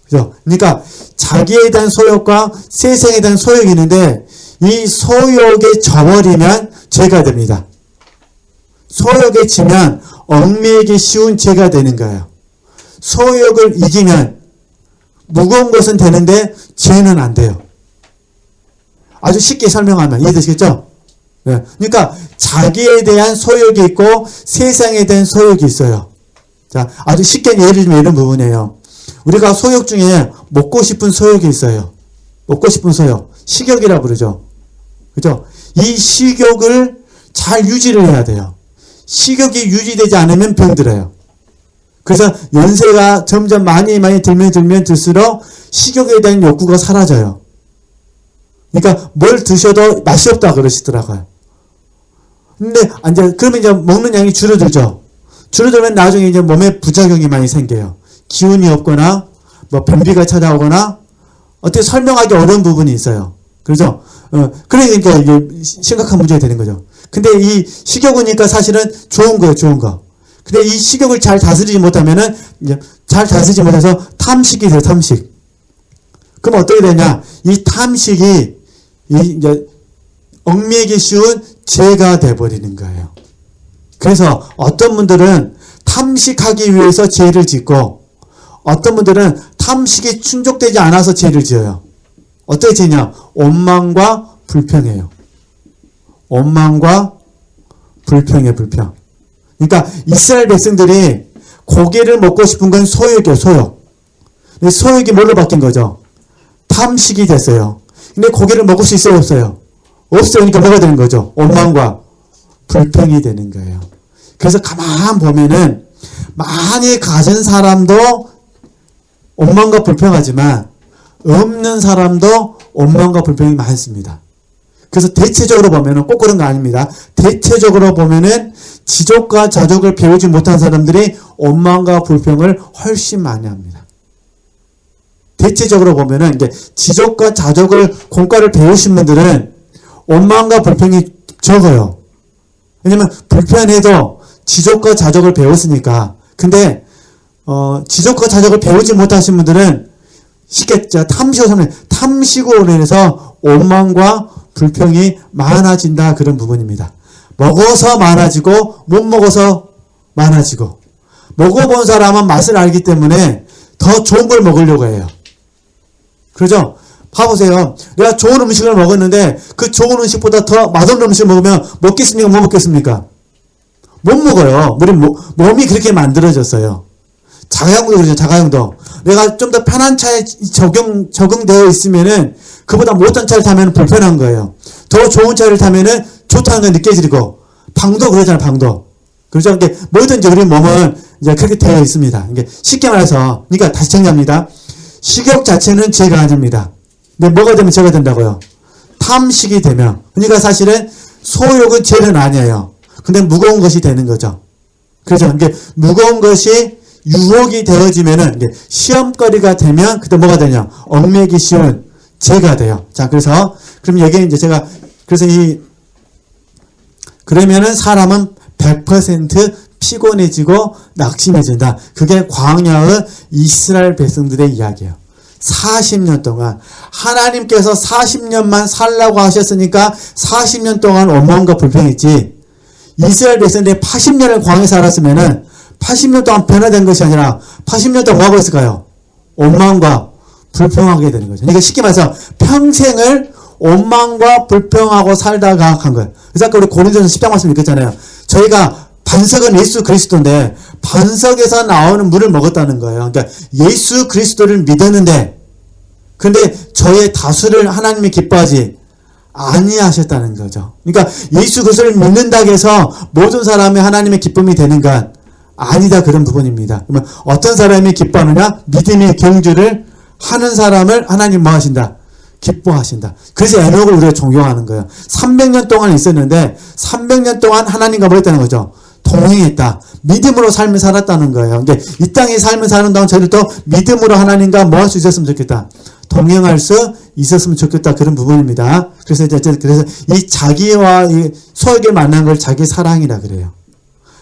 A: 그죠? 그러니까 자기에 대한 소욕과 세상에 대한 소욕이 있는데, 이 소욕에 져버리면 죄가 됩니다. 소욕에 지면 얽매이기 쉬운 죄가 되는 거예요. 소욕을 이기면 무거운 것은 되는데 죄는 안 돼요. 아주 쉽게 설명하면 이해되시겠죠? 네. 그러니까 자기에 대한 소욕이 있고 세상에 대한 소욕이 있어요. 자, 아주 쉽게 예를 들면 이런 부분이에요. 우리가 소욕 중에 먹고 싶은 소욕이 있어요. 먹고 싶은 소욕. 식욕이라고 그러죠. 그죠? 이 식욕을 잘 유지를 해야 돼요. 식욕이 유지되지 않으면 병들어요. 그래서 연세가 점점 많이 들면 들수록 식욕에 대한 욕구가 사라져요. 그러니까 뭘 드셔도 맛이 없다 그러시더라고요. 근데 그러면 이제 먹는 양이 줄어들죠. 줄어들면 나중에 이제 몸에 부작용이 많이 생겨요. 기운이 없거나 변비가 찾아오거나 어떻게 설명하기 어려운 부분이 있어요. 그렇죠? 그러니까 이게 심각한 문제가 되는 거죠. 근데 이 식욕이니까 사실은 좋은 거예요, 좋은 거. 근데 이 식욕을 잘 다스리지 못하면은, 잘 다스리지 못해서 탐식이 돼요, 탐식. 그럼 어떻게 되냐? 이 탐식이, 이제, 얽매이기 쉬운 죄가 돼버리는 거예요. 그래서 어떤 분들은 탐식하기 위해서 죄를 짓고, 어떤 분들은 탐식이 충족되지 않아서 죄를 지어요. 어떻게 죄냐? 원망과 불평이에요. 원망과 불평이에요, 불평. 그러니까 이스라엘 백성들이 고기를 먹고 싶은 건 소욕이에요, 소욕. 근데 소욕이 뭘로 바뀐 거죠? 탐식이 됐어요. 근데 고기를 먹을 수 있어요, 없어요? 없어요. 그러니까 뭐가 되는 거죠? 원망과 불평이 되는 거예요. 그래서 가만 보면은 많이 가진 사람도 원망과 불평하지만 없는 사람도 원망과 불평이 많습니다. 그래서 대체적으로 보면은 꼭 그런 거 아닙니다. 대체적으로 보면은 지족과 자족을 배우지 못한 사람들이 원망과 불평을 훨씬 많이 합니다. 대체적으로 보면은 이제 지족과 자족을 공과를 배우신 분들은 원망과 불평이 적어요. 왜냐면 불편해도 지족과 자족을 배웠으니까. 근데 지족과 자족을 배우지 못하신 분들은 쉽게 탐식으로 인해서 원망과 불평이 많아진다, 그런 부분입니다. 먹어서 많아지고 못 먹어서 많아지고, 먹어본 사람은 맛을 알기 때문에 더 좋은 걸 먹으려고 해요. 그렇죠? 봐보세요. 내가 좋은 음식을 먹었는데 그 좋은 음식보다 더 맛없는 음식을 먹으면 먹겠습니까? 못 먹겠습니까? 못 먹어요. 우리 몸이 그렇게 만들어졌어요. 자가용도 그러죠. 자가용도. 내가 좀 더 편한 차에 적응되어 있으면은 그보다 못한 차를 타면 불편한 거예요. 더 좋은 차를 타면은 좋다는 걸 느껴지고, 방도 그러잖아요. 방도. 그렇죠. 이게 뭐든지 우리 몸은 이제 그렇게 되어 있습니다. 이게 쉽게 말해서, 그러니까 다시 정리합니다. 식욕 자체는 죄가 아닙니다. 근데 뭐가 되면 죄가 된다고요? 탐식이 되면. 그러니까 사실은 소욕은 죄는 아니에요. 근데 무거운 것이 되는 거죠. 그렇죠. 이게 무거운 것이 유혹이 되어지면은 이게 시험거리가 되면 그때 뭐가 되냐? 얽매기 쉬운 죄가 돼요. 자, 그럼 여기 이제 제가 그러면은 사람은 100% 피곤해지고 낙심해진다. 그게 광야의 이스라엘 백성들의 이야기예요. 40년 동안 하나님께서 40년만 살라고 하셨으니까 40년 동안 원망과 불평했지. 이스라엘 백성들이 80년을 광야에 살았으면은 80년 동안 변화된 것이 아니라 80년 동안 뭐 하고 있을까요? 원망과 불평하게 되는 거죠. 그러니까 쉽게 말해서 평생을 원망과 불평하고 살다가 간 거예요. 그래서 아까 우리 고린도전서 10장 말씀 읽었잖아요. 저희가 반석은 예수 그리스도인데 반석에서 나오는 물을 먹었다는 거예요. 그러니까 예수 그리스도를 믿었는데 근데 저의 다수를 하나님이 기뻐하지 아니하셨다는 거죠. 그러니까 예수 그리스도를 믿는다고 해서 모든 사람이 하나님의 기쁨이 되는 건 아니다. 그런 부분입니다. 그러면 어떤 사람이 기뻐하느냐? 믿음의 경주를 하는 사람을 하나님 뭐 하신다? 기뻐하신다. 그래서 에녹을 우리가 존경하는 거예요. 300년 동안 있었는데 300년 동안 하나님과 뭐 했다는 거죠? 동행했다. 믿음으로 삶을 살았다는 거예요. 근데 이 땅의 삶을 사는 동안 저희를 또 믿음으로 하나님과 뭐 할 수 있었으면 좋겠다. 동행할 수 있었으면 좋겠다. 그런 부분입니다. 그래서 이 자기와 이 소액을 만난 걸 자기 사랑이라 그래요.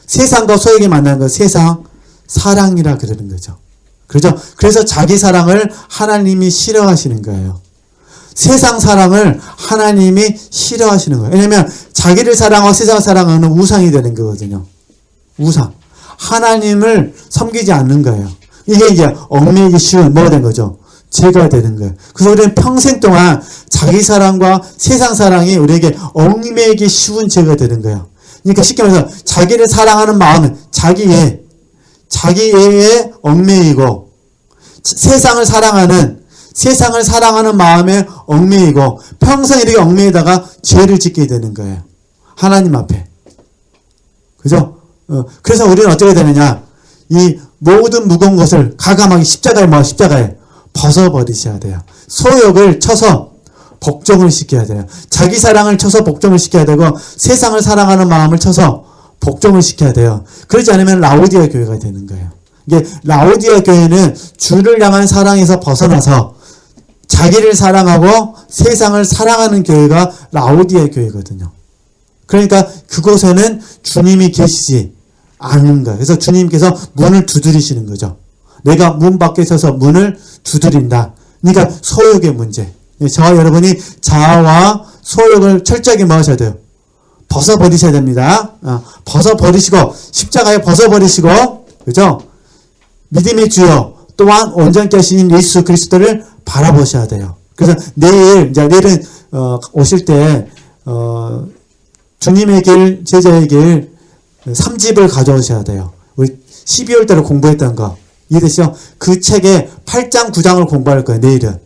A: 세상과 소액이 만난 걸 세상 사랑이라 그러는 거죠. 그렇죠? 그래서 자기 사랑을 하나님이 싫어하시는 거예요. 세상 사랑을 하나님이 싫어하시는 거예요. 왜냐하면 자기를 사랑하고 세상을 사랑하는 우상이 되는 거거든요. 우상. 하나님을 섬기지 않는 거예요. 이게 이제 얽매이기 쉬운 뭐가 된 거죠? 죄가 되는 거예요. 그래서 우리는 평생 동안 자기 사랑과 세상 사랑이 우리에게 얽매이기 쉬운 죄가 되는 거예요. 그러니까 쉽게 말해서 자기를 사랑하는 마음은 자기의 얽매이고 세상을 사랑하는 마음에 얽매이고 평생 이렇게 얽매이다가 죄를 짓게 되는 거예요. 하나님 앞에. 그죠? 그래서 우리는 어떻게 되느냐? 이 모든 무거운 것을 가감하게 십자가에 벗어버리셔야 돼요. 소욕을 쳐서 복종을 시켜야 돼요. 자기 사랑을 쳐서 복종을 시켜야 되고 세상을 사랑하는 마음을 쳐서 복종을 시켜야 돼요. 그렇지 않으면 라오디아 교회가 되는 거예요. 이게 라오디아 교회는 주를 향한 사랑에서 벗어나서 자기를 사랑하고 세상을 사랑하는 교회가 라오디아 교회거든요. 그러니까 그곳에는 주님이 계시지 않는 거예요. 그래서 주님께서 문을 두드리시는 거죠. 내가 문 밖에 서서 문을 두드린다. 그러니까 소욕의 문제. 저와 여러분이 자아와 소욕을 철저하게 뭐 하셔야 돼요? 벗어버리셔야 됩니다. 벗어버리시고 십자가에 벗어버리시고 그죠? 믿음의 주여 또한 온전케 하신 예수 그리스도를 바라보셔야 돼요. 그래서 내일은 오실 때 주님의 길, 제자의 길 3집을 가져오셔야 돼요. 우리 12월 달에 공부했던 거 이해되시죠? 그 책의 8장 9장을 공부할 거예요. 내일은.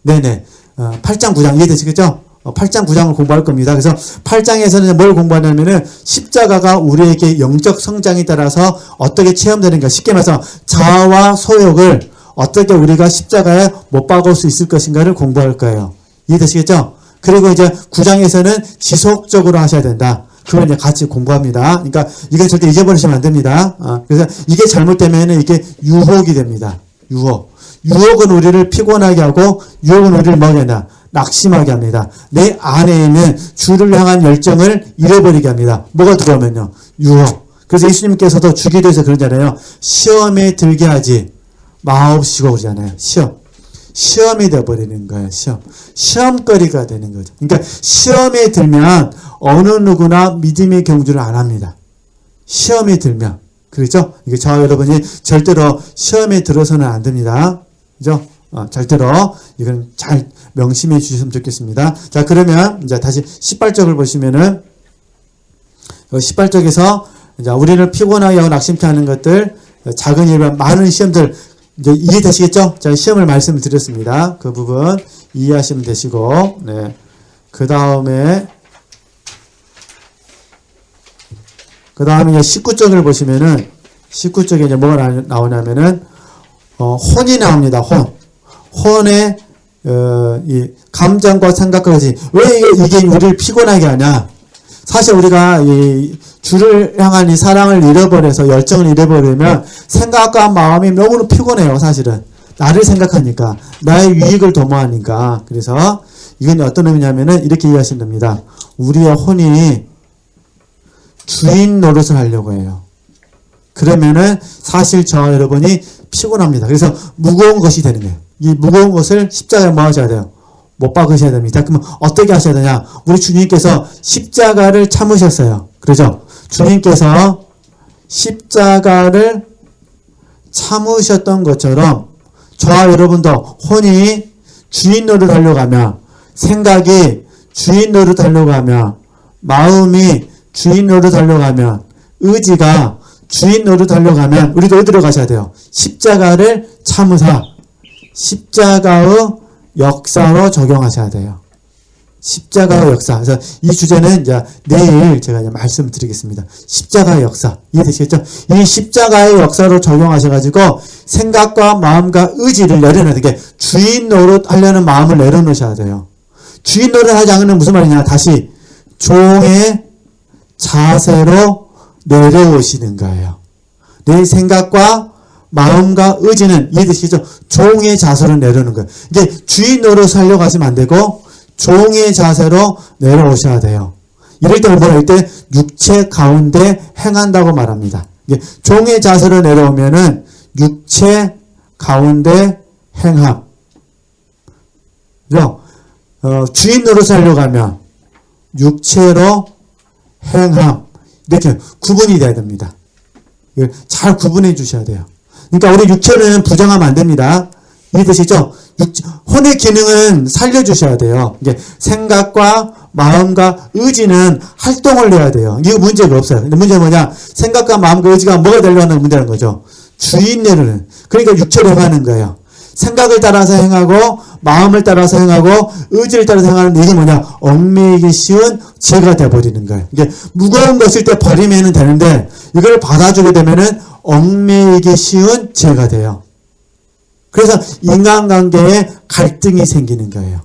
A: 네네. 8장 9장 이해되시겠죠? 8장 9장을 공부할 겁니다. 그래서 8장에서는 뭘 공부하냐면은 십자가가 우리에게 영적 성장에 따라서 어떻게 체험되는가. 쉽게 말해서 자아와 소욕을 어떻게 우리가 십자가에 못 박을 수 있을 것인가를 공부할 거예요. 이해되시겠죠? 그리고 이제 9장에서는 지속적으로 하셔야 된다. 그걸 이제 같이 공부합니다. 그러니까 이게 절대 잊어버리시면 안 됩니다. 그래서 이게 잘못되면 이게 유혹이 됩니다. 유혹은 우리를 피곤하게 하고 유혹은 우리를 뭐게 하냐? 낙심하게 합니다. 내 안에 있는 주를 향한 열정을 잃어버리게 합니다. 뭐가 들어오면요? 유혹. 그래서 예수님께서도 주기도에서 그러잖아요. 시험에 들게 하지 마옵시고 그러잖아요. 시험이 되어버리는 거예요. 시험거리가 되는 거죠. 그러니까 시험에 들면 어느 누구나 믿음의 경주를 안 합니다. 시험에 들면. 그렇죠? 이게 저와 여러분이 절대로 시험에 들어서는 안 됩니다. 그죠? 절대로 이건 잘 명심해 주셨으면 좋겠습니다. 자, 그러면 이제 다시 18쪽을 보시면은 18쪽에서 이제 우리를 피곤하게 하고 낙심케 하는 것들, 작은 일반 많은 시험들, 이제 이해되시겠죠? 제가 시험을 말씀을 드렸습니다. 그 부분 이해하시면 되시고, 네. 그 다음에 이제 19쪽을 보시면은, 19쪽에 이제 뭐가 나오냐면은, 혼이 나옵니다. 혼의, 이 감정과 생각과 같이, 왜 이게 우리를 피곤하게 하냐? 사실 우리가 이 주를 향한 이 사랑을 잃어버려서 열정을 잃어버리면 생각과 마음이 너무 피곤해요, 사실은. 나를 생각하니까. 나의 유익을 도모하니까. 그래서 이건 어떤 의미냐면은 이렇게 이해하시면 됩니다. 우리의 혼이 주인 노릇을 하려고 해요. 그러면은 사실 저와 여러분이 피곤합니다. 그래서 무거운 것이 되는 거예요. 이 무거운 것을 십자가에 뭐 하셔야 돼요? 못 박으셔야 됩니다. 그러면 어떻게 하셔야 되냐? 우리 주님께서 십자가를 참으셨어요. 그러죠? 주님께서 십자가를 참으셨던 것처럼 저와 여러분도 혼이 주인 노릇 하려고 하면, 생각이 주인 노릇 하려고 하면, 마음이 주인 노릇 하려고 하면, 의지가 주인 노릇 하려고 하면 우리도 어디로 가셔야 돼요? 십자가를 참으사 십자가의 역사로 적용하셔야 돼요. 십자가의 역사. 그래서 이 주제는 이제 내일 제가 이제 말씀을 드리겠습니다. 십자가의 역사. 이해되시겠죠? 이 십자가의 역사로 적용하셔가지고 생각과 마음과 의지를 내려놓는 게 주인 노릇 하려는 마음을 내려놓으셔야 돼요. 주인 노릇 하지 않으면 무슨 말이냐? 다시 종의 자세로 내려오시는 거예요. 내 생각과 마음과 의지는 이해되시죠? 종의 자세로 내려오는 거예요. 이게 주인 노릇을 하려고 하시면 안 되고 종의 자세로 내려오셔야 돼요. 이럴 때 뭐라 할 때 육체 가운데 행한다고 말합니다. 이게 종의 자세로 내려오면은 육체 가운데 행함. 그죠? 주인 노릇을 하려고 하면 육체로 행함. 이렇게 구분이 돼야 됩니다. 이걸 잘 구분해 주셔야 돼요. 그러니까 우리 육체는 부정하면 안 됩니다. 이해되시죠? 혼의 기능은 살려주셔야 돼요. 이게 생각과 마음과 의지는 활동을 내야 돼요. 이거 문제가 없어요. 근데 문제는 뭐냐? 생각과 마음과 의지가 뭐가 되려는 문제라는 거죠. 주인내는. 그러니까 육체로 행하는 거예요. 생각을 따라서 행하고 마음을 따라서 행하고 의지를 따라서 행하는 이게 뭐냐? 얽매이기 쉬운 죄가 돼버리는 거예요. 이게 무거운 것일 때 버리면 되는데 이걸 받아주게 되면은 얽매이기 쉬운 죄가 돼요. 그래서 인간관계에 갈등이 생기는 거예요.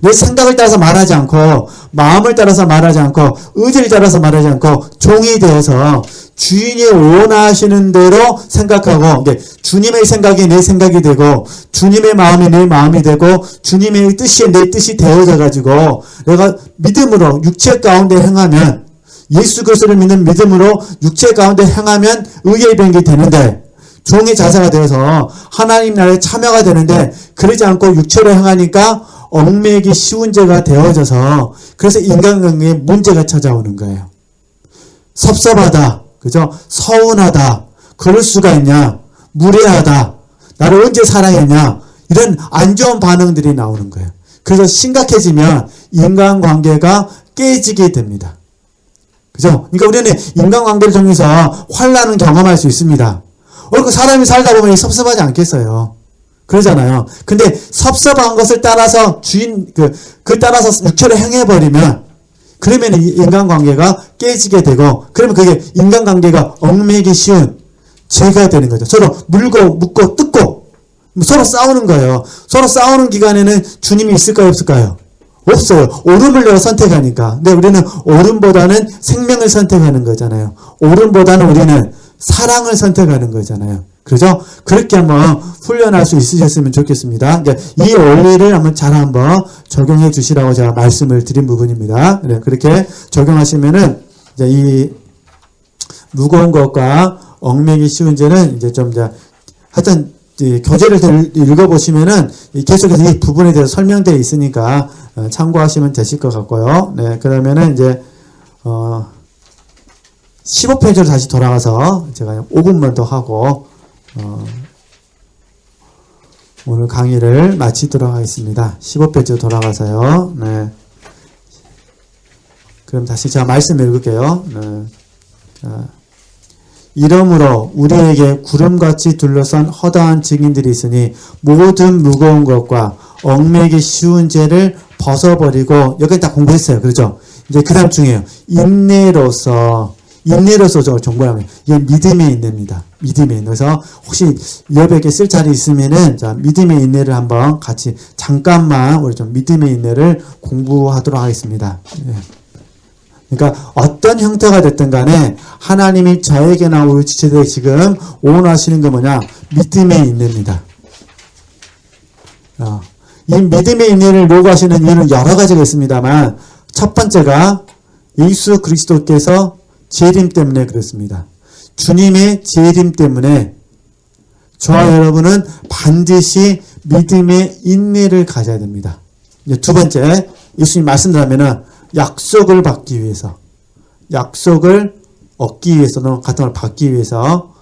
A: 내 생각을 따라서 말하지 않고 마음을 따라서 말하지 않고 의지를 따라서 말하지 않고 종이 되어서 주인이 원하시는 대로 생각하고 주님의 생각이 내 생각이 되고 주님의 마음이 내 마음이 되고 주님의 뜻이 내 뜻이 되어져 가지고 내가 믿음으로 육체 가운데 행하면 예수 그리스도를 믿는 믿음으로 육체 가운데 행하면 의의 변경이 되는데 종의 자세가 되어서 하나님 나라에 참여가 되는데 그러지 않고 육체로 행하니까 얽매이기 쉬운 죄가 되어져서 그래서 인간관계에 문제가 찾아오는 거예요. 섭섭하다. 그죠? 서운하다. 그럴 수가 있냐? 무례하다. 나를 언제 사랑했냐? 이런 안 좋은 반응들이 나오는 거예요. 그래서 심각해지면 인간관계가 깨지게 됩니다. 그죠? 그러니까 우리는 인간관계를 통해서 환난을 경험할 수 있습니다. 그 사람이 살다 보면 섭섭하지 않겠어요. 그러잖아요. 근데 섭섭한 것을 따라서 따라서 육체로 행해버리면 그러면 인간관계가 깨지게 되고 그러면 그게 인간관계가 얽매이기 쉬운 죄가 되는 거죠. 서로 물고 묻고 뜯고 서로 싸우는 거예요. 서로 싸우는 기간에는 주님이 있을까요? 없을까요? 없어요. 옳음을 내가 선택하니까. 근데 우리는 옳음보다는 생명을 선택하는 거잖아요. 옳음보다는 우리는 사랑을 선택하는 거잖아요. 그죠? 그렇게 한번 훈련할 수 있으셨으면 좋겠습니다. 이제 이 원리를 한번 적용해 주시라고 제가 말씀을 드린 부분입니다. 네, 그렇게 적용하시면은 이제 이 무거운 것과 얽매이기 쉬운 죄는 이제 좀 이제 하여튼 교재를 읽어보시면은 계속해서 이 부분에 대해서 설명되어 있으니까 참고하시면 되실 것 같고요. 네, 그러면은 이제 15페이지로 다시 돌아가서 제가 5분만 더 하고 오늘 강의를 마치도록 하겠습니다. 15페이지로 돌아가서요. 네. 그럼 다시 제가 말씀 읽을게요. 네. 이러므로 우리에게 구름같이 둘러싼 허다한 증인들이 있으니 모든 무거운 것과 얽매기 쉬운 죄를 벗어버리고, 여기까지 다 공부했어요. 그렇죠? 이제 그 다음 중에요. 인내로서 정보라면 이게 믿음의 인내입니다. 믿음의 인내. 그래서 혹시 여백에 쓸 자리 있으면은 자, 믿음의 인내를 한번 같이 잠깐만 우리 좀 믿음의 인내를 공부하도록 하겠습니다. 예. 그러니까 어떤 형태가 됐든 간에 하나님이 저에게나 우리 지체들에게 지금 원하시는 게 뭐냐? 믿음의 인내입니다. 이 믿음의 인내를 요구하시는 이유는 여러 가지가 있습니다만 첫 번째가 예수 그리스도께서 재림 때문에 그렇습니다. 주님의 재림 때문에 저와 여러분은 반드시 믿음의 인내를 가져야 됩니다. 이제 두 번째, 예수님 말씀드리면은 약속을 받기 위해서, 약속을 얻기 위해서는 같은 걸 받기 위해서,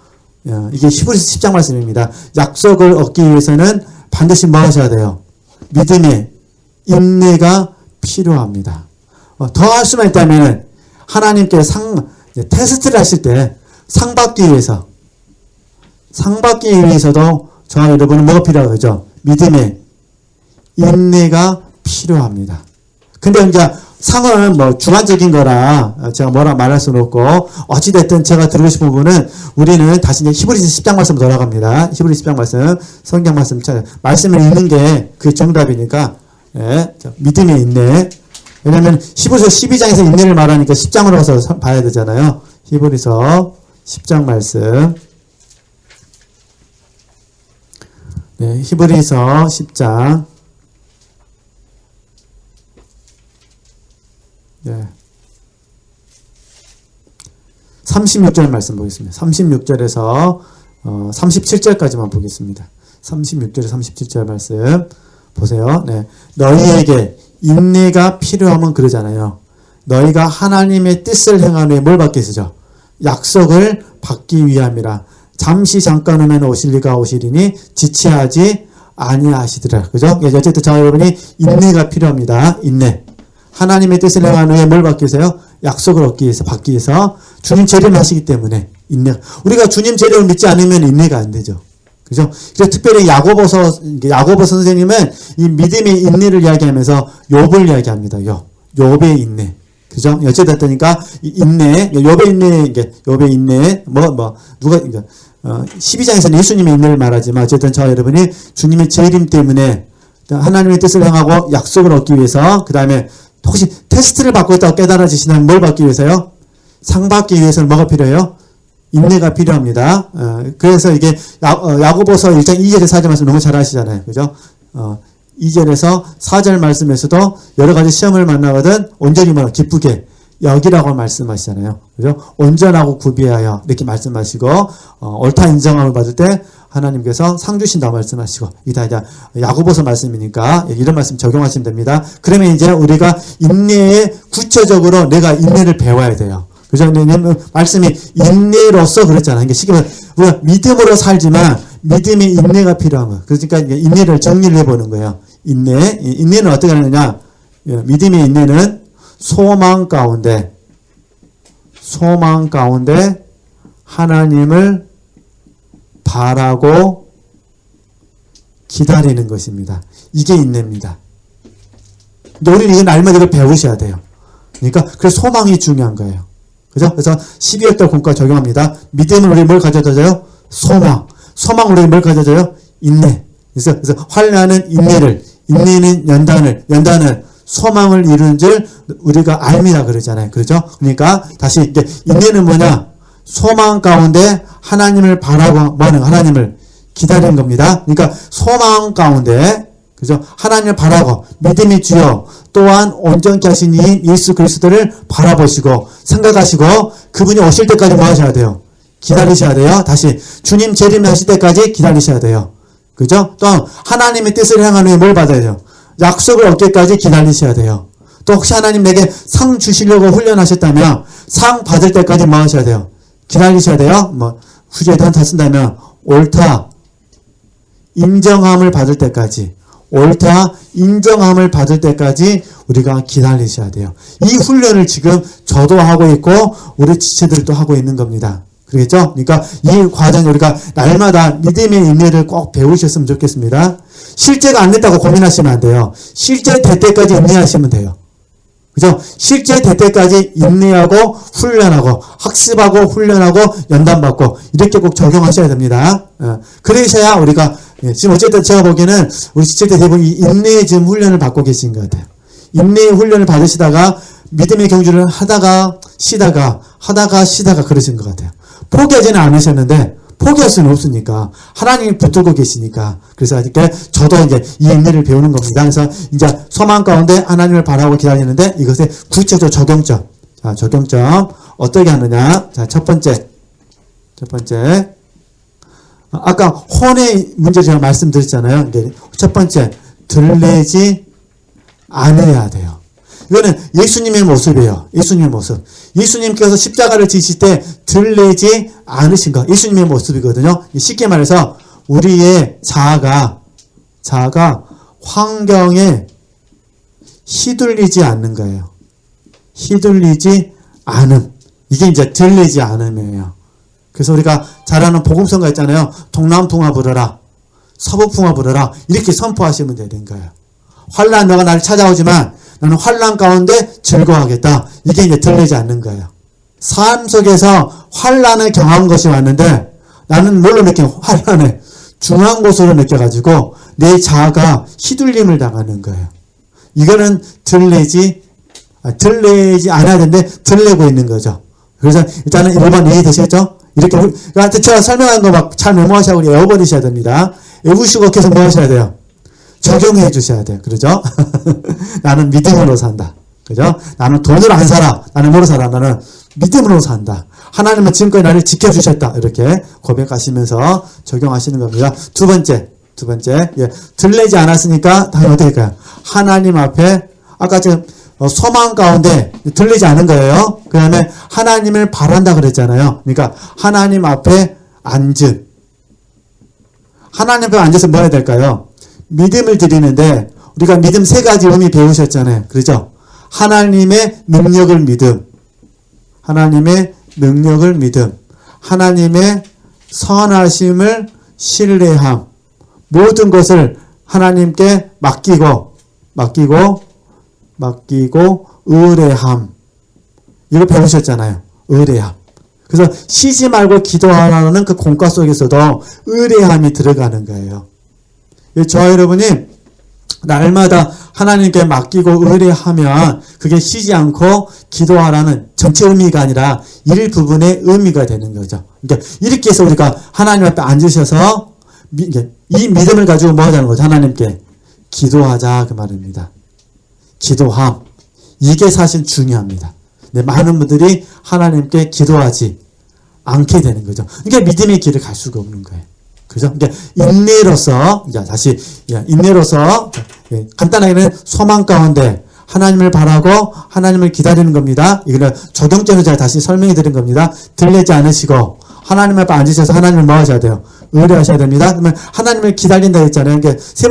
A: 이게 히브리서 10장 말씀입니다. 약속을 얻기 위해서는 반드시 뭐 하셔야 돼요? 믿음의 인내가 필요합니다. 더 할 수만 있다면 하나님께 테스트를 하실 때 상 받기 위해서도 저와 여러분은 뭐가 필요하죠? 믿음의 인내가 필요합니다. 근데 이제 상은 뭐 주관적인 거라 제가 뭐라 말할 수는 없고, 어찌됐든 제가 드리고 싶은 부분은 우리는 다시 이제 히브리서 10장 말씀으로 돌아갑니다. 히브리서 10장 말씀, 성경 말씀을 읽는 게 그 정답이니까, 예, 믿음의 인내. 왜냐면 히브리서 12장에서 인내를 말하니까 10장으로 가서 봐야 되잖아요. 히브리서 10장 말씀. 네, 히브리서 10장. 네. 36절 말씀 보겠습니다. 36절에서 37절까지만 보겠습니다. 36절에서 37절 말씀 보세요. 네. 너희에게 인내가 필요하면 그러잖아요. 너희가 하나님의 뜻을 행한 후에 뭘 받기 위해서죠? 약속을 받기 위함이라. 잠시 잠깐 후면 오실 리가 오시리니 지체하지 아니하시더라. 그죠? 어쨌든 저와 여러분이 인내가 필요합니다. 인내. 하나님의 뜻을 행한 후에 뭘 받기 위해서요? 약속을 얻기 위해서, 받기 위해서 주님 재림을 하시기 때문에 인내. 우리가 주님 재림을 믿지 않으면 인내가 안 되죠. 그죠? 그래서 특별히 야고보 선생님은 이 믿음의 인내를 이야기하면서 욥을 이야기합니다. 욥의 인내. 그죠? 어쨌든니까 인내, 욥의 인내, 누가 12장에서는 예수님의 인내를 말하지만 어쨌든 저와 여러분이 주님의 재림 때문에 하나님의 뜻을 행하고 약속을 얻기 위해서, 그 다음에 혹시 테스트를 받고 있다고 깨달아지시나요? 뭘 받기 위해서요? 상 받기 위해서는 뭐가 필요해요? 인내가 필요합니다. 그래서 이게 야고보서 1장 2절에 4절 말씀 너무 잘 아시잖아요. 그죠? 2절에서 4절 말씀에서도 여러 가지 시험을 만나거든 온전히 기쁘게 여기라고 말씀하시잖아요. 그죠? 온전하고 구비하여 이렇게 말씀하시고, 옳다 인정함을 받을 때 하나님께서 상 주신다고 말씀하시고, 이게 다 야고보서 말씀이니까 이런 말씀 적용하시면 됩니다. 그러면 이제 우리가 인내에 구체적으로 내가 인내를 배워야 돼요. 그죠? 말씀이 인내로서 그랬잖아요. 이게 쉽게 말하면 우리가 믿음으로 살지만 믿음의 인내가 필요한 거예요. 그러니까 인내를 정리를 해보는 거예요. 인내는 어떻게 하느냐? 믿음의 인내는 소망 가운데 하나님을 바라고 기다리는 것입니다. 이게 인내입니다. 근데 우리는 이건 날마다 이걸 배우셔야 돼요. 그러니까 그래서 소망이 중요한 거예요. 그죠? 그래서 12월달 공과 적용합니다. 믿음은 우리 뭘 가져다줘요? 소망 우리 뭘 가져다줘요? 인내. 그래서 환난은 인내는 연단을 소망을 이루는 줄 우리가 알미라 그러잖아요. 그렇죠? 그러니까 다시 이제 인내는 뭐냐? 소망 가운데 하나님을 바라고 뭐하는 하나님을 기다리는 겁니다. 그러니까 소망 가운데 그죠? 하나님을 바라고 믿음이 주여 또한 온전케 하신 이 예수 그리스도를 바라보시고 생각하시고 그분이 오실 때까지 뭐 하셔야 돼요? 기다리셔야 돼요. 다시 주님 재림하실 때까지 기다리셔야 돼요. 그죠? 또 하나님의 뜻을 행한 후에 뭘 받아야 돼요? 약속을 얻기까지 기다리셔야 돼요. 또 혹시 하나님 내게 상 주시려고 훈련하셨다면 상 받을 때까지 뭐 하셔야 돼요? 기다리셔야 돼요. 후지에도 한타 쓴다면 옳다 인정함을 받을 때까지 옳다 인정함을 받을 때까지 우리가 기다리셔야 돼요. 이 훈련을 지금 저도 하고 있고 우리 지체들도 하고 있는 겁니다. 그렇겠죠? 그러니까 이 과정 우리가 날마다 믿음의 인내를 꼭 배우셨으면 좋겠습니다. 실제가 안 됐다고 고민하시면 안 돼요. 실제 될 때까지 인내하시면 돼요. 그죠? 실제 될 때까지 인내하고 훈련하고 학습하고 훈련하고 연단받고 이렇게 꼭 적용하셔야 됩니다. 그러셔야 우리가 지금 어쨌든 제가 보기에는 우리 지체들 대부분 이 인내의 지금 훈련을 받고 계신 것 같아요. 인내의 훈련을 받으시다가 믿음의 경주를 하다가 쉬다가 그러신 것 같아요. 포기하지는 않으셨는데 포기할 수는 없으니까 하나님이 붙들고 계시니까 그래서 저도 이제 이 인내를 배우는 겁니다. 그래서 이제 소망 가운데 하나님을 바라고 기다리는데 이것의 구체적 적용점. 자, 적용점 어떻게 하느냐? 자, 첫 번째 아까 혼의 문제 제가 말씀드렸잖아요. 이제 첫 번째 들리지 않아야 돼요. 이거는 예수님의 모습이에요. 예수님의 모습. 예수님께서 십자가를 지실 때 들리지 않으신 것. 예수님의 모습이거든요. 쉽게 말해서 우리의 자아가 환경에 휘둘리지 않는 거예요. 휘둘리지 않음. 이게 이제 들리지 않음이에요. 그래서 우리가 잘 아는 복음성가 있잖아요. 동남풍아 불어라. 서북풍아 불어라. 이렇게 선포하시면 되는 거예요. 환난 너가 나를 찾아오지만 나는 환난 가운데 즐거워하겠다. 이게 이제 들리지 않는 거예요. 삶 속에서 환난을 경험한 것이 왔는데 나는 뭘로 느껴? 환난을 중요한 곳으로 느껴가지고 내 자아가 휘둘림을 당하는 거예요. 이거는 들리지 않아야 되는데 들리고 있는 거죠. 그래서 일단은 1번 이해되시겠죠? 이렇게 제가 설명한 거 막 잘 메모하시고 외워버리셔야 됩니다. 외우시고 계속 뭐 하셔야 돼요? 적용해 주셔야 돼요. 그러죠? 나는 믿음으로 산다. 그죠? 나는 돈으로 안 살아. 나는 뭐로 살아? 나는 믿음으로 산다. 하나님은 지금까지 나를 지켜주셨다. 이렇게 고백하시면서 적용하시는 겁니다. 두 번째. 들리지 않았으니까 당연히 어떻게 할까요? 하나님 앞에 아까 지금 소망 가운데 들리지 않은 거예요. 그 다음에 하나님을 바란다 그랬잖아요. 그러니까 하나님 앞에 앉은. 하나님 앞에 앉아서 뭐 해야 될까요? 믿음을 드리는데 우리가 믿음 세 가지 의미 배우셨잖아요. 그렇죠? 하나님의 능력을 믿음. 하나님의 선하심을 신뢰함. 모든 것을 하나님께 맡기고 의뢰함. 이거 배우셨잖아요. 의뢰함. 그래서 쉬지 말고 기도하라는 그 공과 속에서도 의뢰함이 들어가는 거예요. 저와 여러분이 날마다 하나님께 맡기고 의뢰하면 그게 쉬지 않고 기도하라는 전체 의미가 아니라 일부분의 의미가 되는 거죠. 그러니까 이렇게 해서 우리가 하나님 앞에 앉으셔서 이 믿음을 가지고 뭐 하자는 거죠? 하나님께 기도하자 그 말입니다. 기도함. 이게 사실 중요합니다. 네, 많은 분들이 하나님께 기도하지 않게 되는 거죠. 그러니까 믿음의 길을 갈 수가 없는 거예요. 그죠? 그러니까 인내로서 간단하게는 소망 가운데 하나님을 바라고 하나님을 기다리는 겁니다. 이거는 적용점을 제가 다시 설명해 드린 겁니다. 들리지 않으시고 하나님 앞에 앉으셔서 하나님을 뭐 하셔야 돼요? 의뢰하셔야 됩니다. 그러면 하나님을 기다린다 했잖아요. 그러니까 세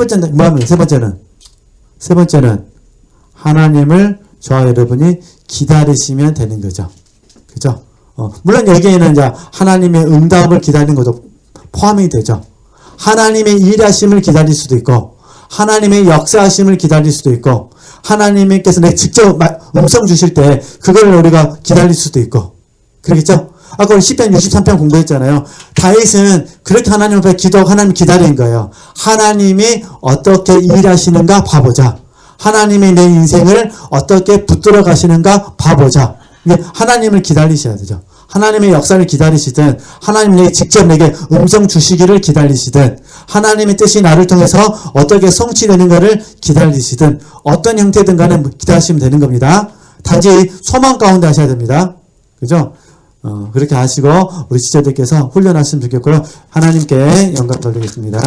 A: 번째는 하나님을 저와 여러분이 기다리시면 되는 거죠. 그죠? 물론 여기에는 이제 하나님의 응답을 기다리는 것도 포함이 되죠. 하나님의 일하심을 기다릴 수도 있고, 하나님의 역사하심을 기다릴 수도 있고, 하나님께서 내 직접 음성 주실 때 그걸 우리가 기다릴 수도 있고, 그러겠죠? 아까 우리 시편 63편 공부했잖아요. 다윗은 그렇게 하나님 앞에 기도하고 하나님 기다린 거예요. 하나님이 어떻게 일하시는가 봐보자. 하나님이 내 인생을 어떻게 붙들어 가시는가 봐보자. 하나님을 기다리셔야 되죠. 하나님의 역사를 기다리시든 하나님이 직접 내게 음성 주시기를 기다리시든 하나님의 뜻이 나를 통해서 어떻게 성취되는가를 기다리시든 어떤 형태든 간에 기다리시면 되는 겁니다. 단지 소망 가운데 하셔야 됩니다. 그죠? 그렇게 하시고 우리 지체들께서 훈련하시면 좋겠고요. 하나님께 영광 돌리겠습니다.